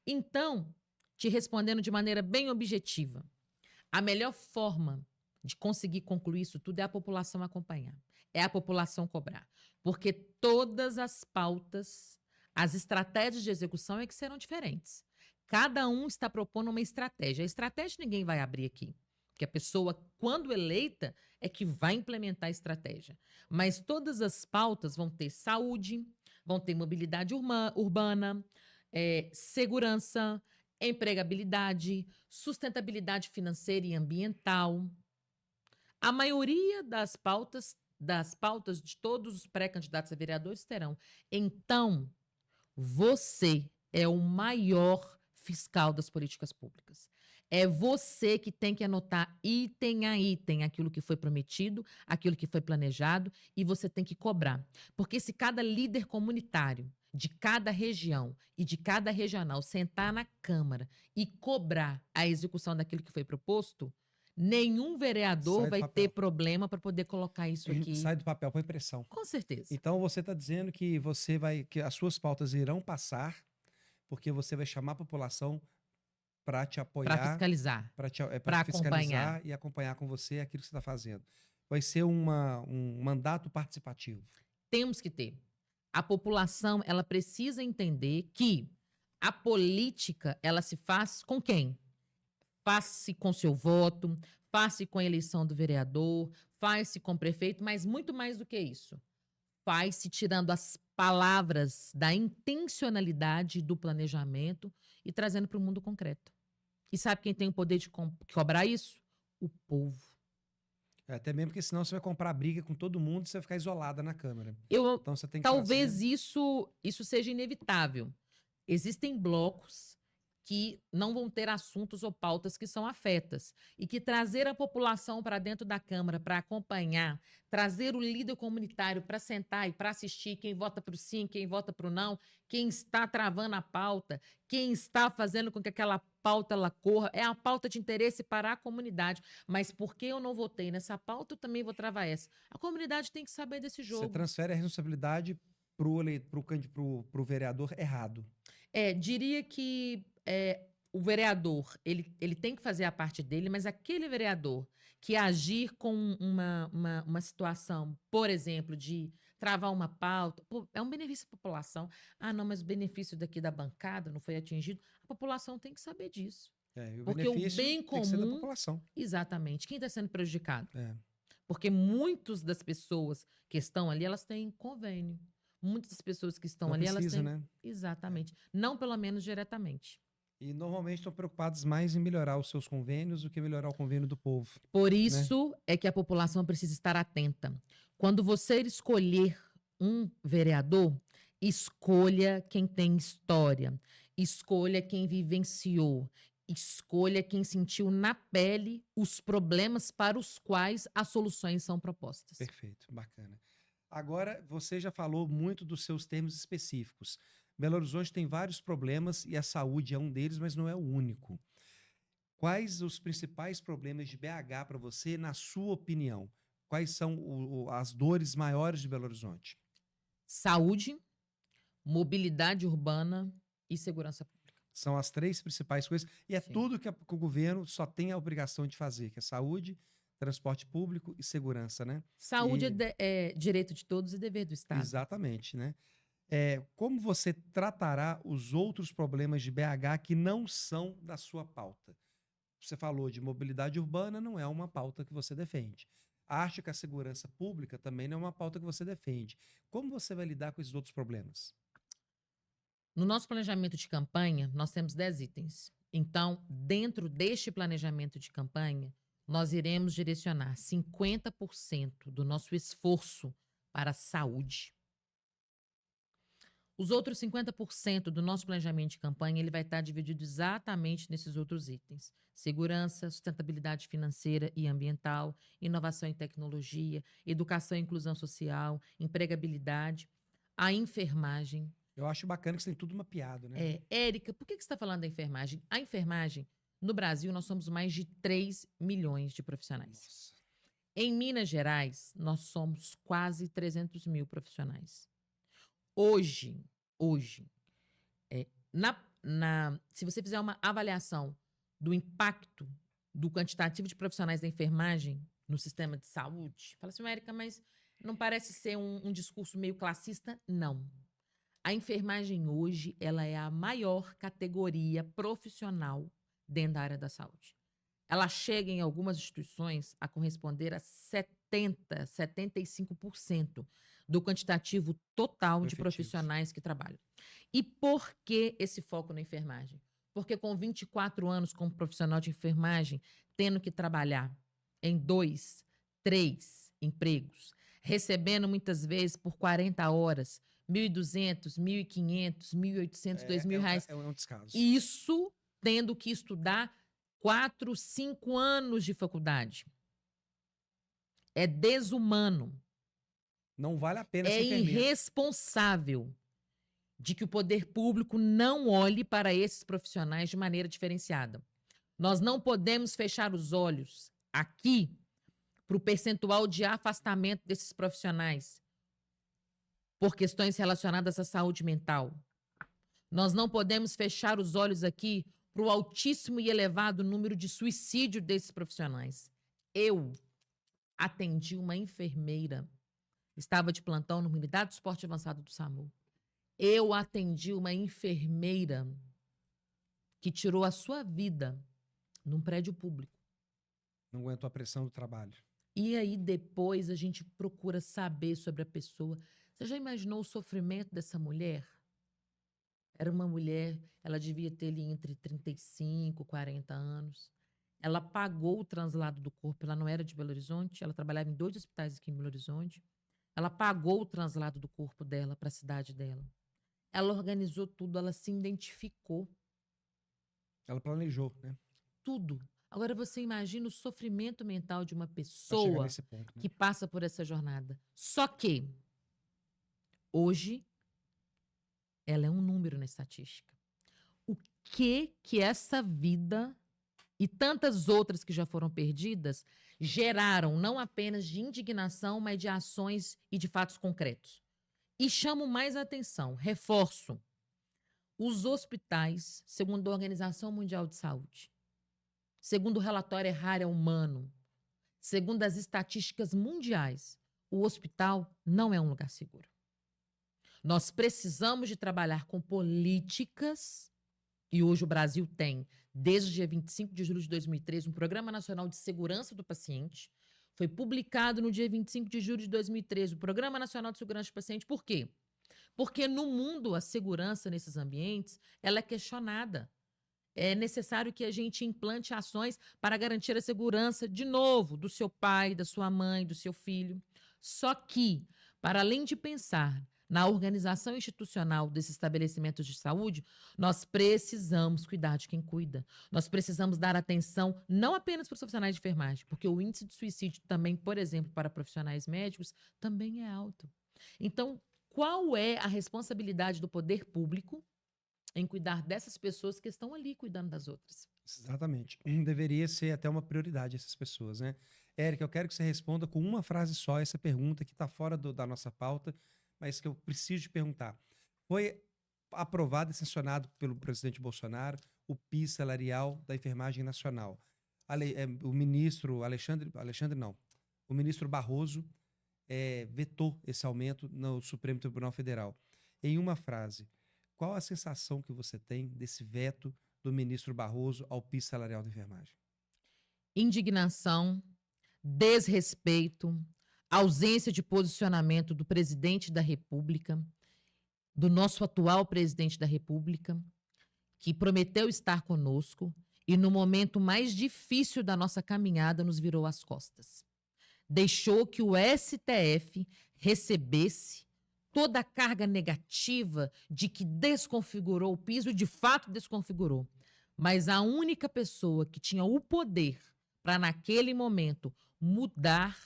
Então, te respondendo de maneira bem objetiva, a melhor forma de conseguir concluir isso tudo é a população acompanhar, é a população cobrar, porque todas as pautas, as estratégias de execução é que serão diferentes. Cada um está propondo uma estratégia. A estratégia ninguém vai abrir aqui, porque a pessoa, quando eleita, é que vai implementar a estratégia. Mas todas as pautas vão ter saúde, vão ter mobilidade urbana, segurança, empregabilidade, sustentabilidade financeira e ambiental. A maioria das pautas de todos os pré-candidatos a vereadores terão. Então, você é o maior fiscal das políticas públicas. É você que tem que anotar item a item aquilo que foi prometido, aquilo que foi planejado, e você tem que cobrar. Porque se cada líder comunitário de cada região e de cada regional sentar na Câmara e cobrar a execução daquilo que foi proposto, nenhum vereador vai ter problema para poder colocar isso aqui. Sai do papel, põe pressão. Com certeza. Então você está dizendo que que as suas pautas irão passar, porque você vai chamar a população para te apoiar, para fiscalizar, para fiscalizar e acompanhar com você aquilo que você está fazendo. Vai ser um mandato participativo. Temos que ter. A população, ela precisa entender que a política, ela se faz com quem? Faz-se com seu voto, faz-se com a eleição do vereador, faz-se com o prefeito, mas muito mais do que isso. Faz-se tirando as palavras da intencionalidade do planejamento e trazendo para o mundo concreto. E sabe quem tem o poder de cobrar isso? O povo. Até mesmo porque senão você vai comprar briga com todo mundo e você vai ficar isolada na Câmara. Então você tem que talvez isso seja inevitável. Existem blocos que não vão ter assuntos ou pautas que são afetas. E que trazer a população para dentro da Câmara para acompanhar, trazer o líder comunitário para sentar e para assistir quem vota para o sim, quem vota para o não, quem está travando a pauta, quem está fazendo com que aquela pauta ela corra, é a pauta de interesse para a comunidade. Mas porque eu não votei nessa pauta, eu também vou travar essa. A comunidade tem que saber desse jogo. Você transfere a responsabilidade pro vereador errado. Diria que o vereador, ele tem que fazer a parte dele, mas aquele vereador que agir com uma situação, por exemplo, de travar uma pauta, é um benefício para a população. Ah, não, mas o benefício daqui da bancada não foi atingido. A população tem que saber disso. Porque o bem comum... tem que ser da população. Exatamente. Quem está sendo prejudicado? Porque muitas das pessoas que estão ali, elas têm convênio. Muitas das pessoas que estão ali, elas têm... né? Exatamente. Não, pelo menos, diretamente. E normalmente estão preocupados mais em melhorar os seus convênios do que melhorar o convênio do povo. Por isso é que a população precisa estar atenta. Quando você escolher um vereador, escolha quem tem história, escolha quem vivenciou, Escolha quem sentiu na pele os problemas para os quais as soluções são propostas. Perfeito, bacana. Agora, você já falou muito dos seus termos específicos. Belo Horizonte tem vários problemas e a saúde é um deles, mas não é o único. Quais os principais problemas de BH para você, na sua opinião? Quais são as dores maiores de Belo Horizonte? Saúde, mobilidade urbana e segurança pública. São as 3 principais coisas. E é Sim. tudo que o governo só tem a obrigação de fazer, que é saúde, transporte público e segurança, né? Saúde E- é direito de todos e dever do Estado. Exatamente, né? Como você tratará os outros problemas de BH que não são da sua pauta? Você falou de mobilidade urbana, não é uma pauta que você defende. Acho que a segurança pública também não é uma pauta que você defende. Como você vai lidar com esses outros problemas? No nosso planejamento de campanha, nós temos 10 itens. Então, dentro deste planejamento de campanha, nós iremos direcionar 50% do nosso esforço para a saúde. Os outros 50% do nosso planejamento de campanha, ele vai estar dividido exatamente nesses outros itens: segurança, sustentabilidade financeira e ambiental, inovação e tecnologia, educação e inclusão social, empregabilidade, a enfermagem. Eu acho bacana que você tem tudo mapeado, né? Érica, por que você está falando da enfermagem? A enfermagem, no Brasil, nós somos mais de 3 milhões de profissionais. Nossa. Em Minas Gerais, nós somos quase 300 mil profissionais. Hoje, é, se você fizer uma avaliação do impacto do quantitativo de profissionais da enfermagem no sistema de saúde, fala assim, Érica, mas não parece ser um discurso meio classista? Não. A enfermagem hoje, ela é a maior categoria profissional dentro da área da saúde. Ela chega em algumas instituições a corresponder a 75% do quantitativo total de Efetivo. profissionais que trabalham. E por que esse foco na enfermagem? Porque com 24 anos como profissional de enfermagem, tendo que trabalhar em 2, 3 empregos, recebendo muitas vezes por 40 horas, 1.200, 1.500, 1.800, 2.000 reais. É um descaso. Isso tendo que estudar 4, 5 anos de faculdade. É desumano. Não vale a pena É ser enfermeiro. irresponsável de que o poder público não olhe para esses profissionais de maneira diferenciada. Nós não podemos fechar os olhos aqui para o percentual de afastamento desses profissionais por questões relacionadas à saúde mental. Nós não podemos fechar os olhos aqui para o altíssimo e elevado número de suicídio desses profissionais. Eu atendi uma enfermeira, estava de plantão numa unidade de suporte avançado do SAMU. Eu atendi uma enfermeira que tirou a sua vida num prédio público. Não aguentou a pressão do trabalho. E aí depois a gente procura saber sobre a pessoa. Você já imaginou o sofrimento dessa mulher? Era uma mulher, ela devia ter ali entre 35 e 40 anos. Ela pagou o translado do corpo, ela não era de Belo Horizonte, ela trabalhava em 2 hospitais aqui em Belo Horizonte. Ela pagou o translado do corpo dela para a cidade dela. Ela organizou tudo, ela se identificou. Ela planejou, né? Tudo. Agora você imagina o sofrimento mental de uma Pra chegar pessoa nesse ponto, né? que passa por essa jornada. Só que, hoje, ela é um número na estatística. O que essa vida e tantas outras que já foram perdidas geraram não apenas de indignação, mas de ações e de fatos concretos. E chamo mais a atenção, reforço, os hospitais, segundo a Organização Mundial de Saúde, segundo o relatório Errare Humano, segundo as estatísticas mundiais, o hospital não é um lugar seguro. Nós precisamos de trabalhar com políticas, e hoje o Brasil tem, desde o dia 25 de julho de 2013, um Programa Nacional de Segurança do Paciente. Foi publicado no dia 25 de julho de 2013 o Programa Nacional de Segurança do Paciente. Por quê? Porque no mundo a segurança nesses ambientes ela é questionada. É necessário que a gente implante ações para garantir a segurança, de novo, do seu pai, da sua mãe, do seu filho. Só que, para além de pensar na organização institucional desses estabelecimentos de saúde, nós precisamos cuidar de quem cuida. Nós precisamos dar atenção não apenas para os profissionais de enfermagem, porque o índice de suicídio também, por exemplo, para profissionais médicos, também é alto. Então, qual é a responsabilidade do poder público em cuidar dessas pessoas que estão ali cuidando das outras? Exatamente. Deveria ser até uma prioridade essas pessoas, né? Érica, eu quero que você responda com uma frase só essa pergunta que está fora da nossa pauta, mas que eu preciso te perguntar. Foi aprovado e sancionado pelo presidente Bolsonaro o piso salarial da enfermagem nacional. O ministro o ministro Barroso vetou esse aumento no Supremo Tribunal Federal. Em uma frase, qual a sensação que você tem desse veto do ministro Barroso ao piso salarial da enfermagem? Indignação, desrespeito, ausência de posicionamento do presidente da República, do nosso atual presidente da República, que prometeu estar conosco e no momento mais difícil da nossa caminhada nos virou as costas. Deixou que o STF recebesse toda a carga negativa de que desconfigurou o piso, de fato desconfigurou. Mas a única pessoa que tinha o poder para, naquele momento, mudar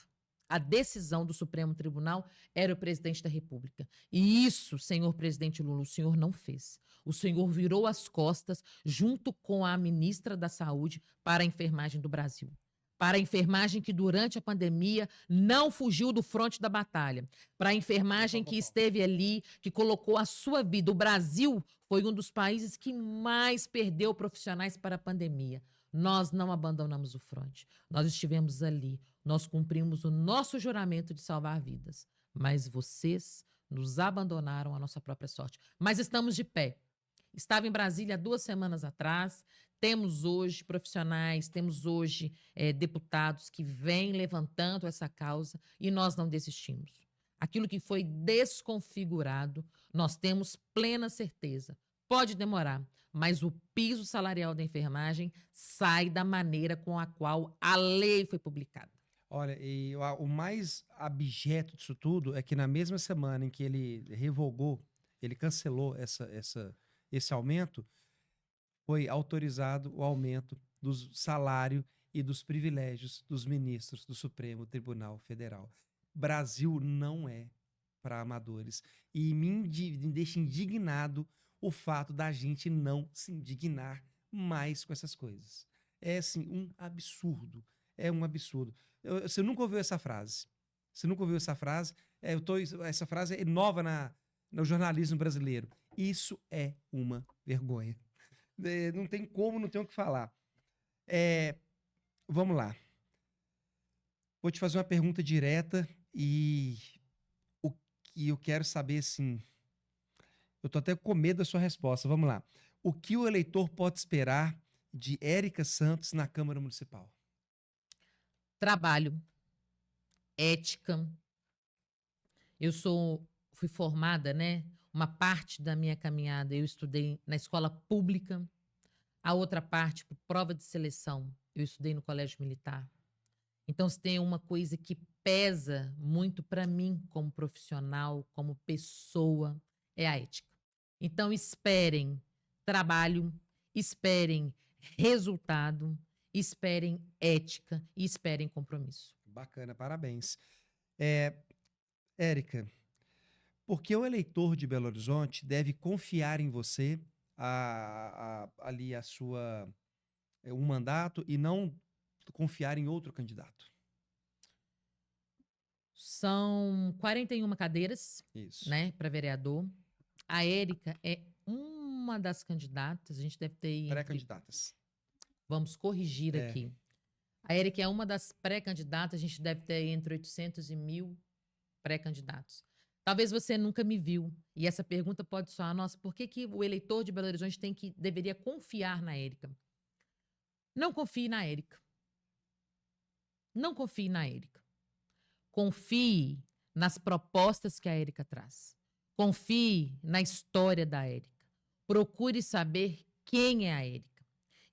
a decisão do Supremo Tribunal era o presidente da República. E isso, senhor presidente Lula, o senhor não fez. O senhor virou as costas, junto com a ministra da Saúde, para a enfermagem do Brasil. Para a enfermagem que, durante a pandemia, não fugiu do fronte da batalha. Para a enfermagem que esteve ali, que colocou a sua vida. O Brasil foi um dos países que mais perdeu profissionais para a pandemia. Nós não abandonamos o fronte. Nós estivemos ali. Nós cumprimos o nosso juramento de salvar vidas. Mas vocês nos abandonaram à nossa própria sorte. Mas estamos de pé. Estava em Brasília 2 semanas atrás. Temos hoje profissionais, temos hoje deputados que vêm levantando essa causa e nós não desistimos. Aquilo que foi desconfigurado, nós temos plena certeza. Pode demorar, mas o piso salarial da enfermagem sai da maneira com a qual a lei foi publicada. Olha, e o mais abjeto disso tudo é que na mesma semana em que ele revogou, ele cancelou esse aumento, foi autorizado o aumento do salário e dos privilégios dos ministros do Supremo Tribunal Federal. Brasil não é para amadores. E me deixa indignado o fato da gente não se indignar mais com essas coisas. É, assim, um absurdo. É um absurdo. Você nunca ouviu essa frase? Você nunca ouviu essa frase? Essa frase é nova no jornalismo brasileiro. Isso é uma vergonha. Não tem como, não tenho o que falar. Vamos lá. Vou te fazer uma pergunta direta e o que eu quero saber, assim... Eu tô até com medo da sua resposta. Vamos lá. O que o eleitor pode esperar de Érica Santos na Câmara Municipal? Trabalho, ética. Fui formada, né? Uma parte da minha caminhada eu estudei na escola pública, a outra parte, por prova de seleção, eu estudei no colégio militar. Então, se tem uma coisa que pesa muito para mim como profissional, como pessoa, é a ética. Então, esperem trabalho, esperem resultado, esperem ética e esperem compromisso. Bacana, parabéns. Érica, por que o eleitor de Belo Horizonte deve confiar em você um mandato e não confiar em outro candidato? São 41 cadeiras, Isso. né, para vereador. A Érica é uma das candidatas, a gente deve ter... Pré-candidatas. Vamos corrigir aqui. A Érica é uma das pré-candidatas, a gente deve ter entre 800 e 1.000 pré-candidatos. Talvez você nunca me viu, e essa pergunta pode soar, nossa, por que o eleitor de Belo Horizonte deveria confiar na Érica? Não confie na Érica. Não confie na Érica. Confie nas propostas que a Érica traz. Confie na história da Érica. Procure saber quem é a Érica.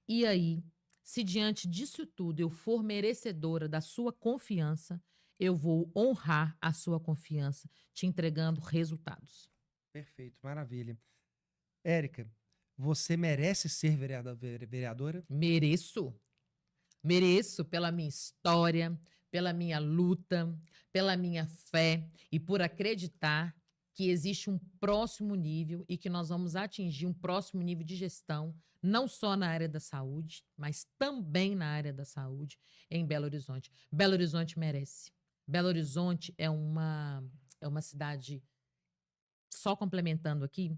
E aí, se diante disso tudo eu for merecedora da sua confiança, eu vou honrar a sua confiança, te entregando resultados. Perfeito, maravilha. Érica, você merece ser vereadora? Mereço. Mereço pela minha história, pela minha luta, pela minha fé e por acreditar que existe um próximo nível e que nós vamos atingir um próximo nível de gestão, não só na área da saúde, mas também na área da saúde em Belo Horizonte. Belo Horizonte merece. Belo Horizonte é uma cidade, só complementando aqui,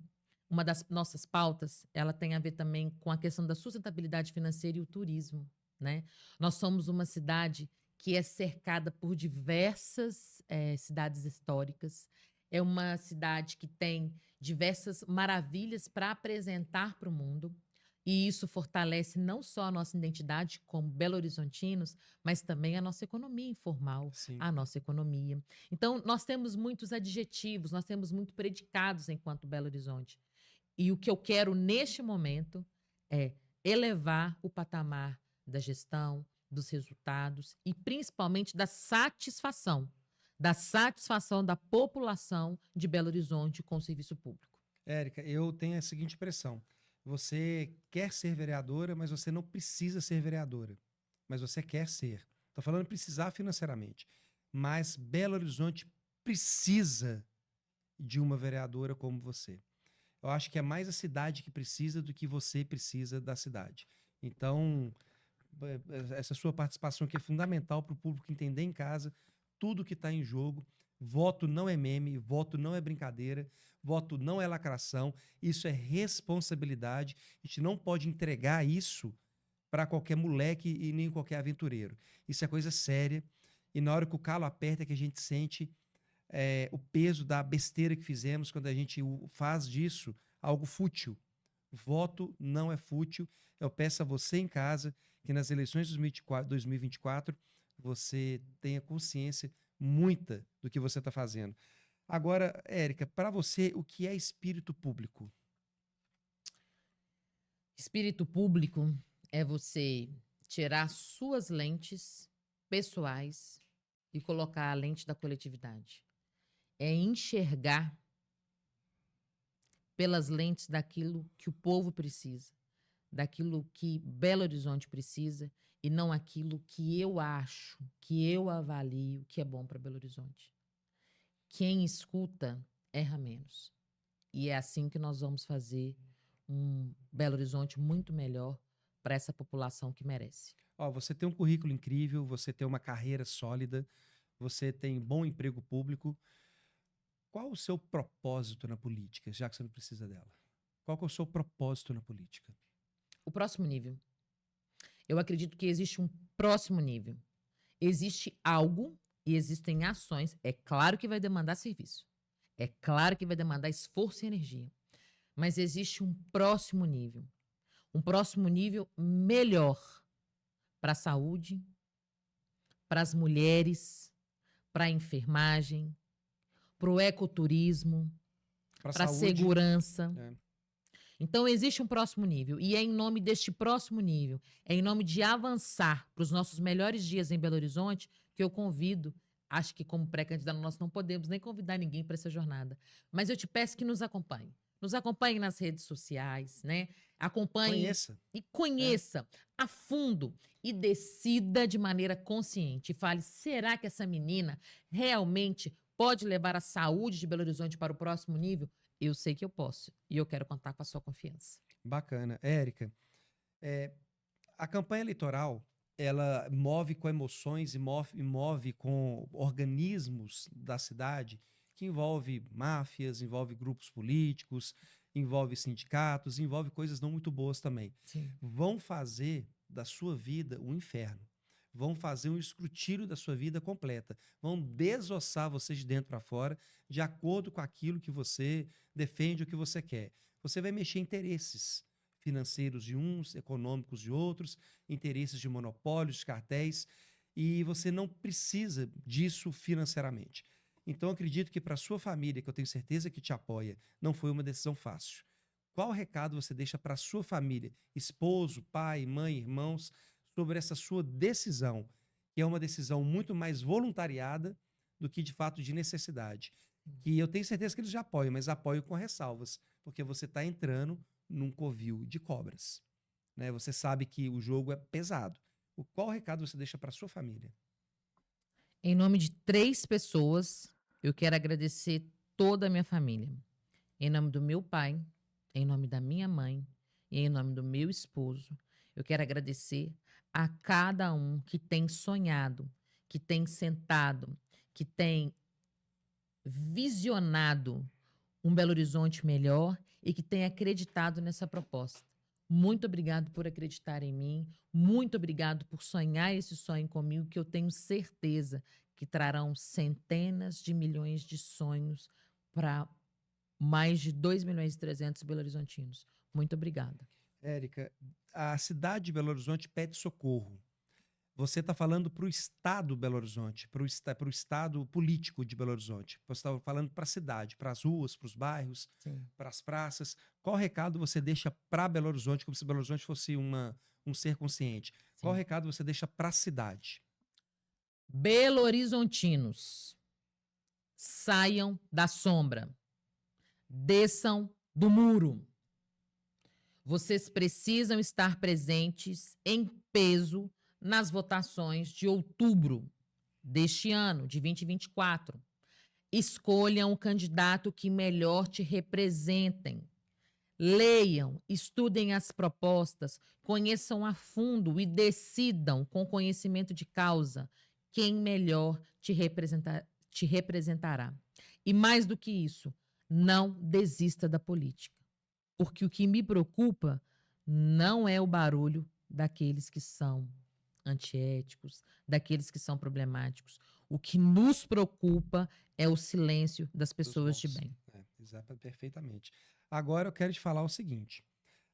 uma das nossas pautas, ela tem a ver também com a questão da sustentabilidade financeira e o turismo, né? Nós somos uma cidade que é cercada por diversas cidades históricas. É uma cidade que tem diversas maravilhas para apresentar para o mundo. E isso fortalece não só a nossa identidade como belo-horizontinos, mas também a nossa economia informal, Sim. a nossa economia. Então, nós temos muitos adjetivos, nós temos muito predicados enquanto Belo Horizonte. E o que eu quero neste momento é elevar o patamar da gestão, dos resultados e principalmente da satisfação da população de Belo Horizonte com o serviço público. Érica, eu tenho a seguinte impressão. Você quer ser vereadora, mas você não precisa ser vereadora. Mas você quer ser. Estou falando precisar financeiramente. Mas Belo Horizonte precisa de uma vereadora como você. Eu acho que é mais a cidade que precisa do que você precisa da cidade. Então, essa sua participação aqui é fundamental para o público entender em casa tudo que está em jogo. Voto não é meme, voto não é brincadeira, voto não é lacração, isso é responsabilidade. A gente não pode entregar isso para qualquer moleque e nem qualquer aventureiro. Isso é coisa séria. E na hora que o calo aperta, é que a gente sente o peso da besteira que fizemos quando a gente faz disso algo fútil. Voto não é fútil. Eu peço a você em casa que nas eleições de 2024 você tenha consciência muita do que você está fazendo. Agora, Érica, para você, o que é espírito público? Espírito público é você tirar suas lentes pessoais e colocar a lente da coletividade. É enxergar pelas lentes daquilo que o povo precisa, daquilo que Belo Horizonte precisa e não aquilo que eu acho, que eu avalio que é bom para Belo Horizonte. Quem escuta erra menos. E é assim que nós vamos fazer um Belo Horizonte muito melhor para essa população que merece. Ó, você tem um currículo incrível, você tem uma carreira sólida, você tem bom emprego público. Qual o seu propósito na política, já que você não precisa dela? Qual que é o seu propósito na política? O próximo nível. Eu acredito que existe um próximo nível. Existe algo e existem ações. É claro que vai demandar serviço. É claro que vai demandar esforço e energia. Mas existe um próximo nível. Um próximo nível melhor para a saúde, para as mulheres, para a enfermagem, para o ecoturismo, para a segurança. Então, existe um próximo nível. E é em nome deste próximo nível, é em nome de avançar para os nossos melhores dias em Belo Horizonte, que eu convido. Acho que, como pré-candidato, nós não podemos nem convidar ninguém para essa jornada. Mas eu te peço que nos acompanhe. Nos acompanhe nas redes sociais, né? Acompanhe e conheça a fundo e decida de maneira consciente. E fale, será que essa menina realmente pode levar a saúde de Belo Horizonte para o próximo nível? Eu sei que eu posso e eu quero contar com a sua confiança. Bacana. Érica, a campanha eleitoral, ela move com emoções e move com organismos da cidade que envolve máfias, envolve grupos políticos, envolve sindicatos, envolve coisas não muito boas também. Sim. Vão fazer da sua vida um inferno. Vão fazer um escrutínio da sua vida completa. Vão desossar você de dentro para fora, de acordo com aquilo que você defende, o que você quer. Você vai mexer em interesses financeiros de uns, econômicos de outros, interesses de monopólios, de cartéis, e você não precisa disso financeiramente. Então, acredito que para sua família, que eu tenho certeza que te apoia, não foi uma decisão fácil. Qual recado você deixa para sua família, esposo, pai, mãe, irmãos, sobre essa sua decisão que é uma decisão muito mais voluntariada do que, de fato, de necessidade. E eu tenho certeza que eles já apoiam, mas apoiam com ressalvas, porque você está entrando num covil de cobras, né? Você sabe que o jogo é pesado. Qual recado você deixa para sua família? Em nome de 3 pessoas, eu quero agradecer toda a minha família. Em nome do meu pai, em nome da minha mãe e em nome do meu esposo, eu quero agradecer a cada um que tem sonhado, que tem sentado, que tem visionado um Belo Horizonte melhor e que tem acreditado nessa proposta. Muito obrigado por acreditar em mim, muito obrigado por sonhar esse sonho comigo, que eu tenho certeza que trarão centenas de milhões de sonhos para mais de 2.300.000 belo-horizontinos. Muito obrigada. Érica, a cidade de Belo Horizonte pede socorro. Você está falando para o Estado Belo Horizonte, para o Estado político de Belo Horizonte. Você está falando para a cidade, para as ruas, para os bairros, Sim. para as praças. Qual recado você deixa para Belo Horizonte, como se Belo Horizonte fosse um ser consciente? Qual Sim. recado você deixa para a cidade? Belo-horizontinos, saiam da sombra, desçam do muro. Vocês precisam estar presentes em peso nas votações de outubro deste ano, de 2024. Escolham o candidato que melhor te representem. Leiam, estudem as propostas, conheçam a fundo e decidam com conhecimento de causa quem melhor te representará. E mais do que isso, não desista da política. Porque o que me preocupa não é o barulho daqueles que são antiéticos, daqueles que são problemáticos. O que nos preocupa é o silêncio das pessoas de bem. Exato, perfeitamente. Agora eu quero te falar o seguinte: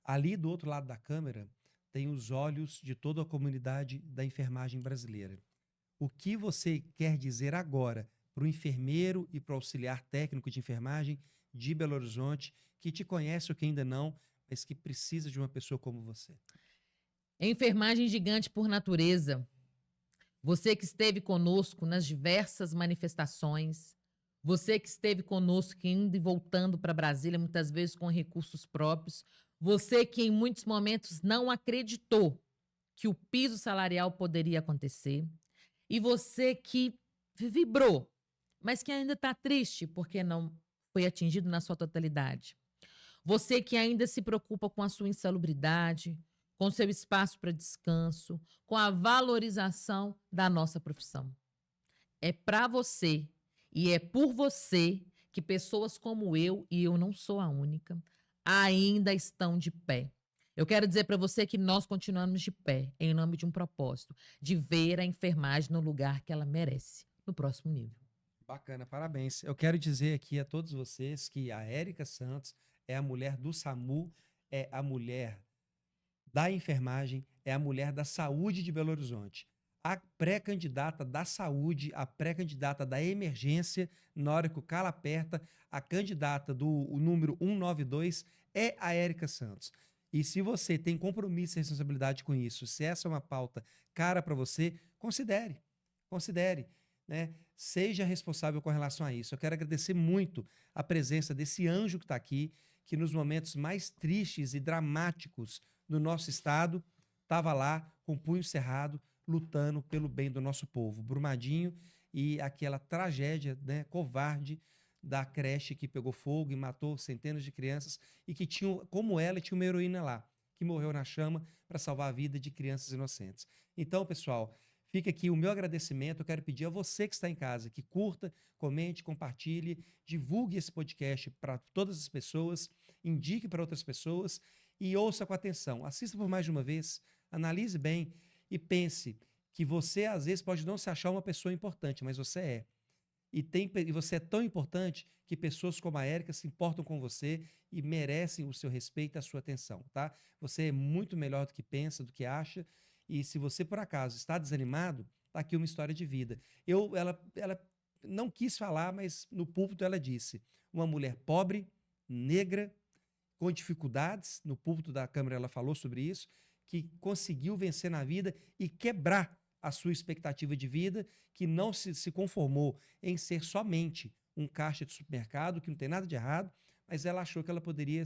ali do outro lado da câmera tem os olhos de toda a comunidade da enfermagem brasileira. O que você quer dizer agora para o enfermeiro e para o auxiliar técnico de enfermagem de Belo Horizonte, que te conhece ou que ainda não, mas que precisa de uma pessoa como você? Enfermagem gigante por natureza. Você que esteve conosco nas diversas manifestações, você que esteve conosco indo e voltando para Brasília, muitas vezes com recursos próprios, você que em muitos momentos não acreditou que o piso salarial poderia acontecer, e você que vibrou, mas que ainda está triste porque não foi atingido na sua totalidade. Você que ainda se preocupa com a sua insalubridade, com seu espaço para descanso, com a valorização da nossa profissão. É para você e é por você que pessoas como eu, e eu não sou a única, ainda estão de pé. Eu quero dizer para você que nós continuamos de pé em nome de um propósito, de ver a enfermagem no lugar que ela merece, no próximo nível. Bacana, parabéns. Eu quero dizer aqui a todos vocês que a Érica Santos é a mulher do SAMU, é a mulher da enfermagem, é a mulher da saúde de Belo Horizonte. A pré-candidata da saúde, a pré-candidata da emergência, na hora que o calo aperta, a candidata do número 192 é a Érica Santos. E se você tem compromisso e responsabilidade com isso, se essa é uma pauta cara para você, considere, né? Seja responsável com relação a isso. Eu quero agradecer muito a presença desse anjo que está aqui, que nos momentos mais tristes e dramáticos do nosso estado, estava lá com o punho cerrado, lutando pelo bem do nosso povo. Brumadinho e aquela tragédia, né, covarde da creche que pegou fogo e matou centenas de crianças e que tinha, como ela, tinha uma heroína lá, que morreu na chama para salvar a vida de crianças inocentes. Então, pessoal, fica aqui o meu agradecimento. Eu quero pedir a você que está em casa que curta, comente, compartilhe, divulgue esse podcast para todas as pessoas, indique para outras pessoas e ouça com atenção. Assista por mais de uma vez, analise bem e pense que você, às vezes, pode não se achar uma pessoa importante, mas você é. E você é tão importante que pessoas como a Érica se importam com você e merecem o seu respeito e a sua atenção, tá? Você é muito melhor do que pensa, do que acha. E se você, por acaso, está desanimado, tá aqui uma história de vida. Ela não quis falar, mas no púlpito ela disse: uma mulher pobre, negra, com dificuldades, no púlpito da Câmara ela falou sobre isso, que conseguiu vencer na vida e quebrar a sua expectativa de vida, que não se conformou em ser somente um caixa de supermercado, que não tem nada de errado, mas ela achou que ela poderia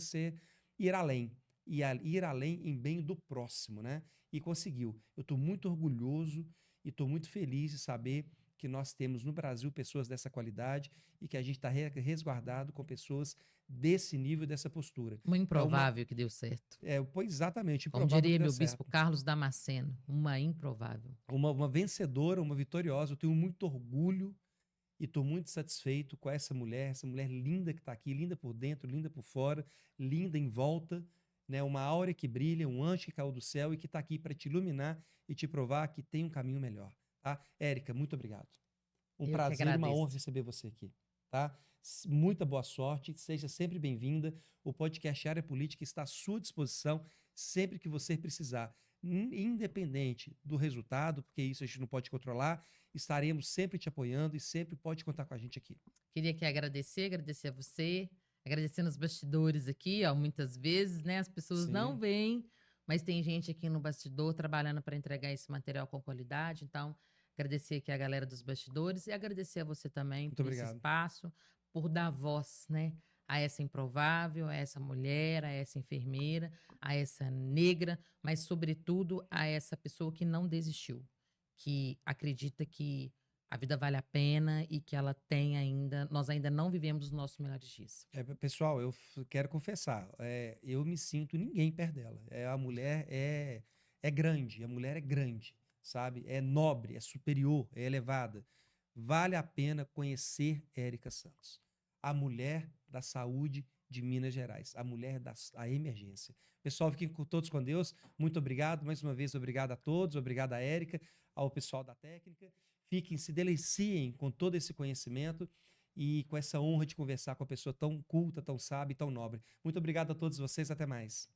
ir além, ir além em bem do próximo, né? E conseguiu. Eu estou muito orgulhoso e estou muito feliz de saber que nós temos no Brasil pessoas dessa qualidade e que a gente está resguardado com pessoas desse nível, dessa postura. Uma improvável que deu certo. Pois exatamente, Como improvável diria que deu meu bispo certo. Carlos Damasceno, uma improvável. Uma vencedora, uma vitoriosa. Eu tenho muito orgulho e estou muito satisfeito com essa mulher linda que está aqui, linda por dentro, linda por fora, linda em volta, né? Uma áurea que brilha, um anjo que caiu do céu e que está aqui para te iluminar e te provar que tem um caminho melhor. Tá? Érica, muito obrigado. Um Eu que prazer, uma agradeço. honra receber você aqui. Tá? Muita boa sorte, seja sempre bem-vinda. O podcast Área Política está à sua disposição sempre que você precisar. Independente do resultado, porque isso a gente não pode controlar, estaremos sempre te apoiando e sempre pode contar com a gente aqui. Queria aqui agradecer a você, agradecendo os bastidores aqui, ó, muitas vezes, né? As pessoas Sim. não veem, mas tem gente aqui no bastidor trabalhando para entregar esse material com qualidade. Então, agradecer aqui a galera dos bastidores e agradecer a você também Muito por obrigado. esse espaço, por dar voz, né? A essa improvável, a essa mulher, a essa enfermeira, a essa negra, mas, sobretudo, a essa pessoa que não desistiu, que acredita que a vida vale a pena e que ela tem ainda, nós ainda não vivemos os nossos melhores dias. Pessoal, eu quero confessar, eu me sinto ninguém perto dela. A mulher é grande, a mulher é grande, sabe? É nobre, é superior, é elevada. Vale a pena conhecer Érica Santos, a mulher da saúde de Minas Gerais, a mulher da emergência. Pessoal, fiquem todos com Deus. Muito obrigado. Mais uma vez, obrigado a todos. Obrigado a Érica, ao pessoal da técnica. Fiquem, se deliciem com todo esse conhecimento e com essa honra de conversar com uma pessoa tão culta, tão sábia e tão nobre. Muito obrigado a todos vocês. Até mais.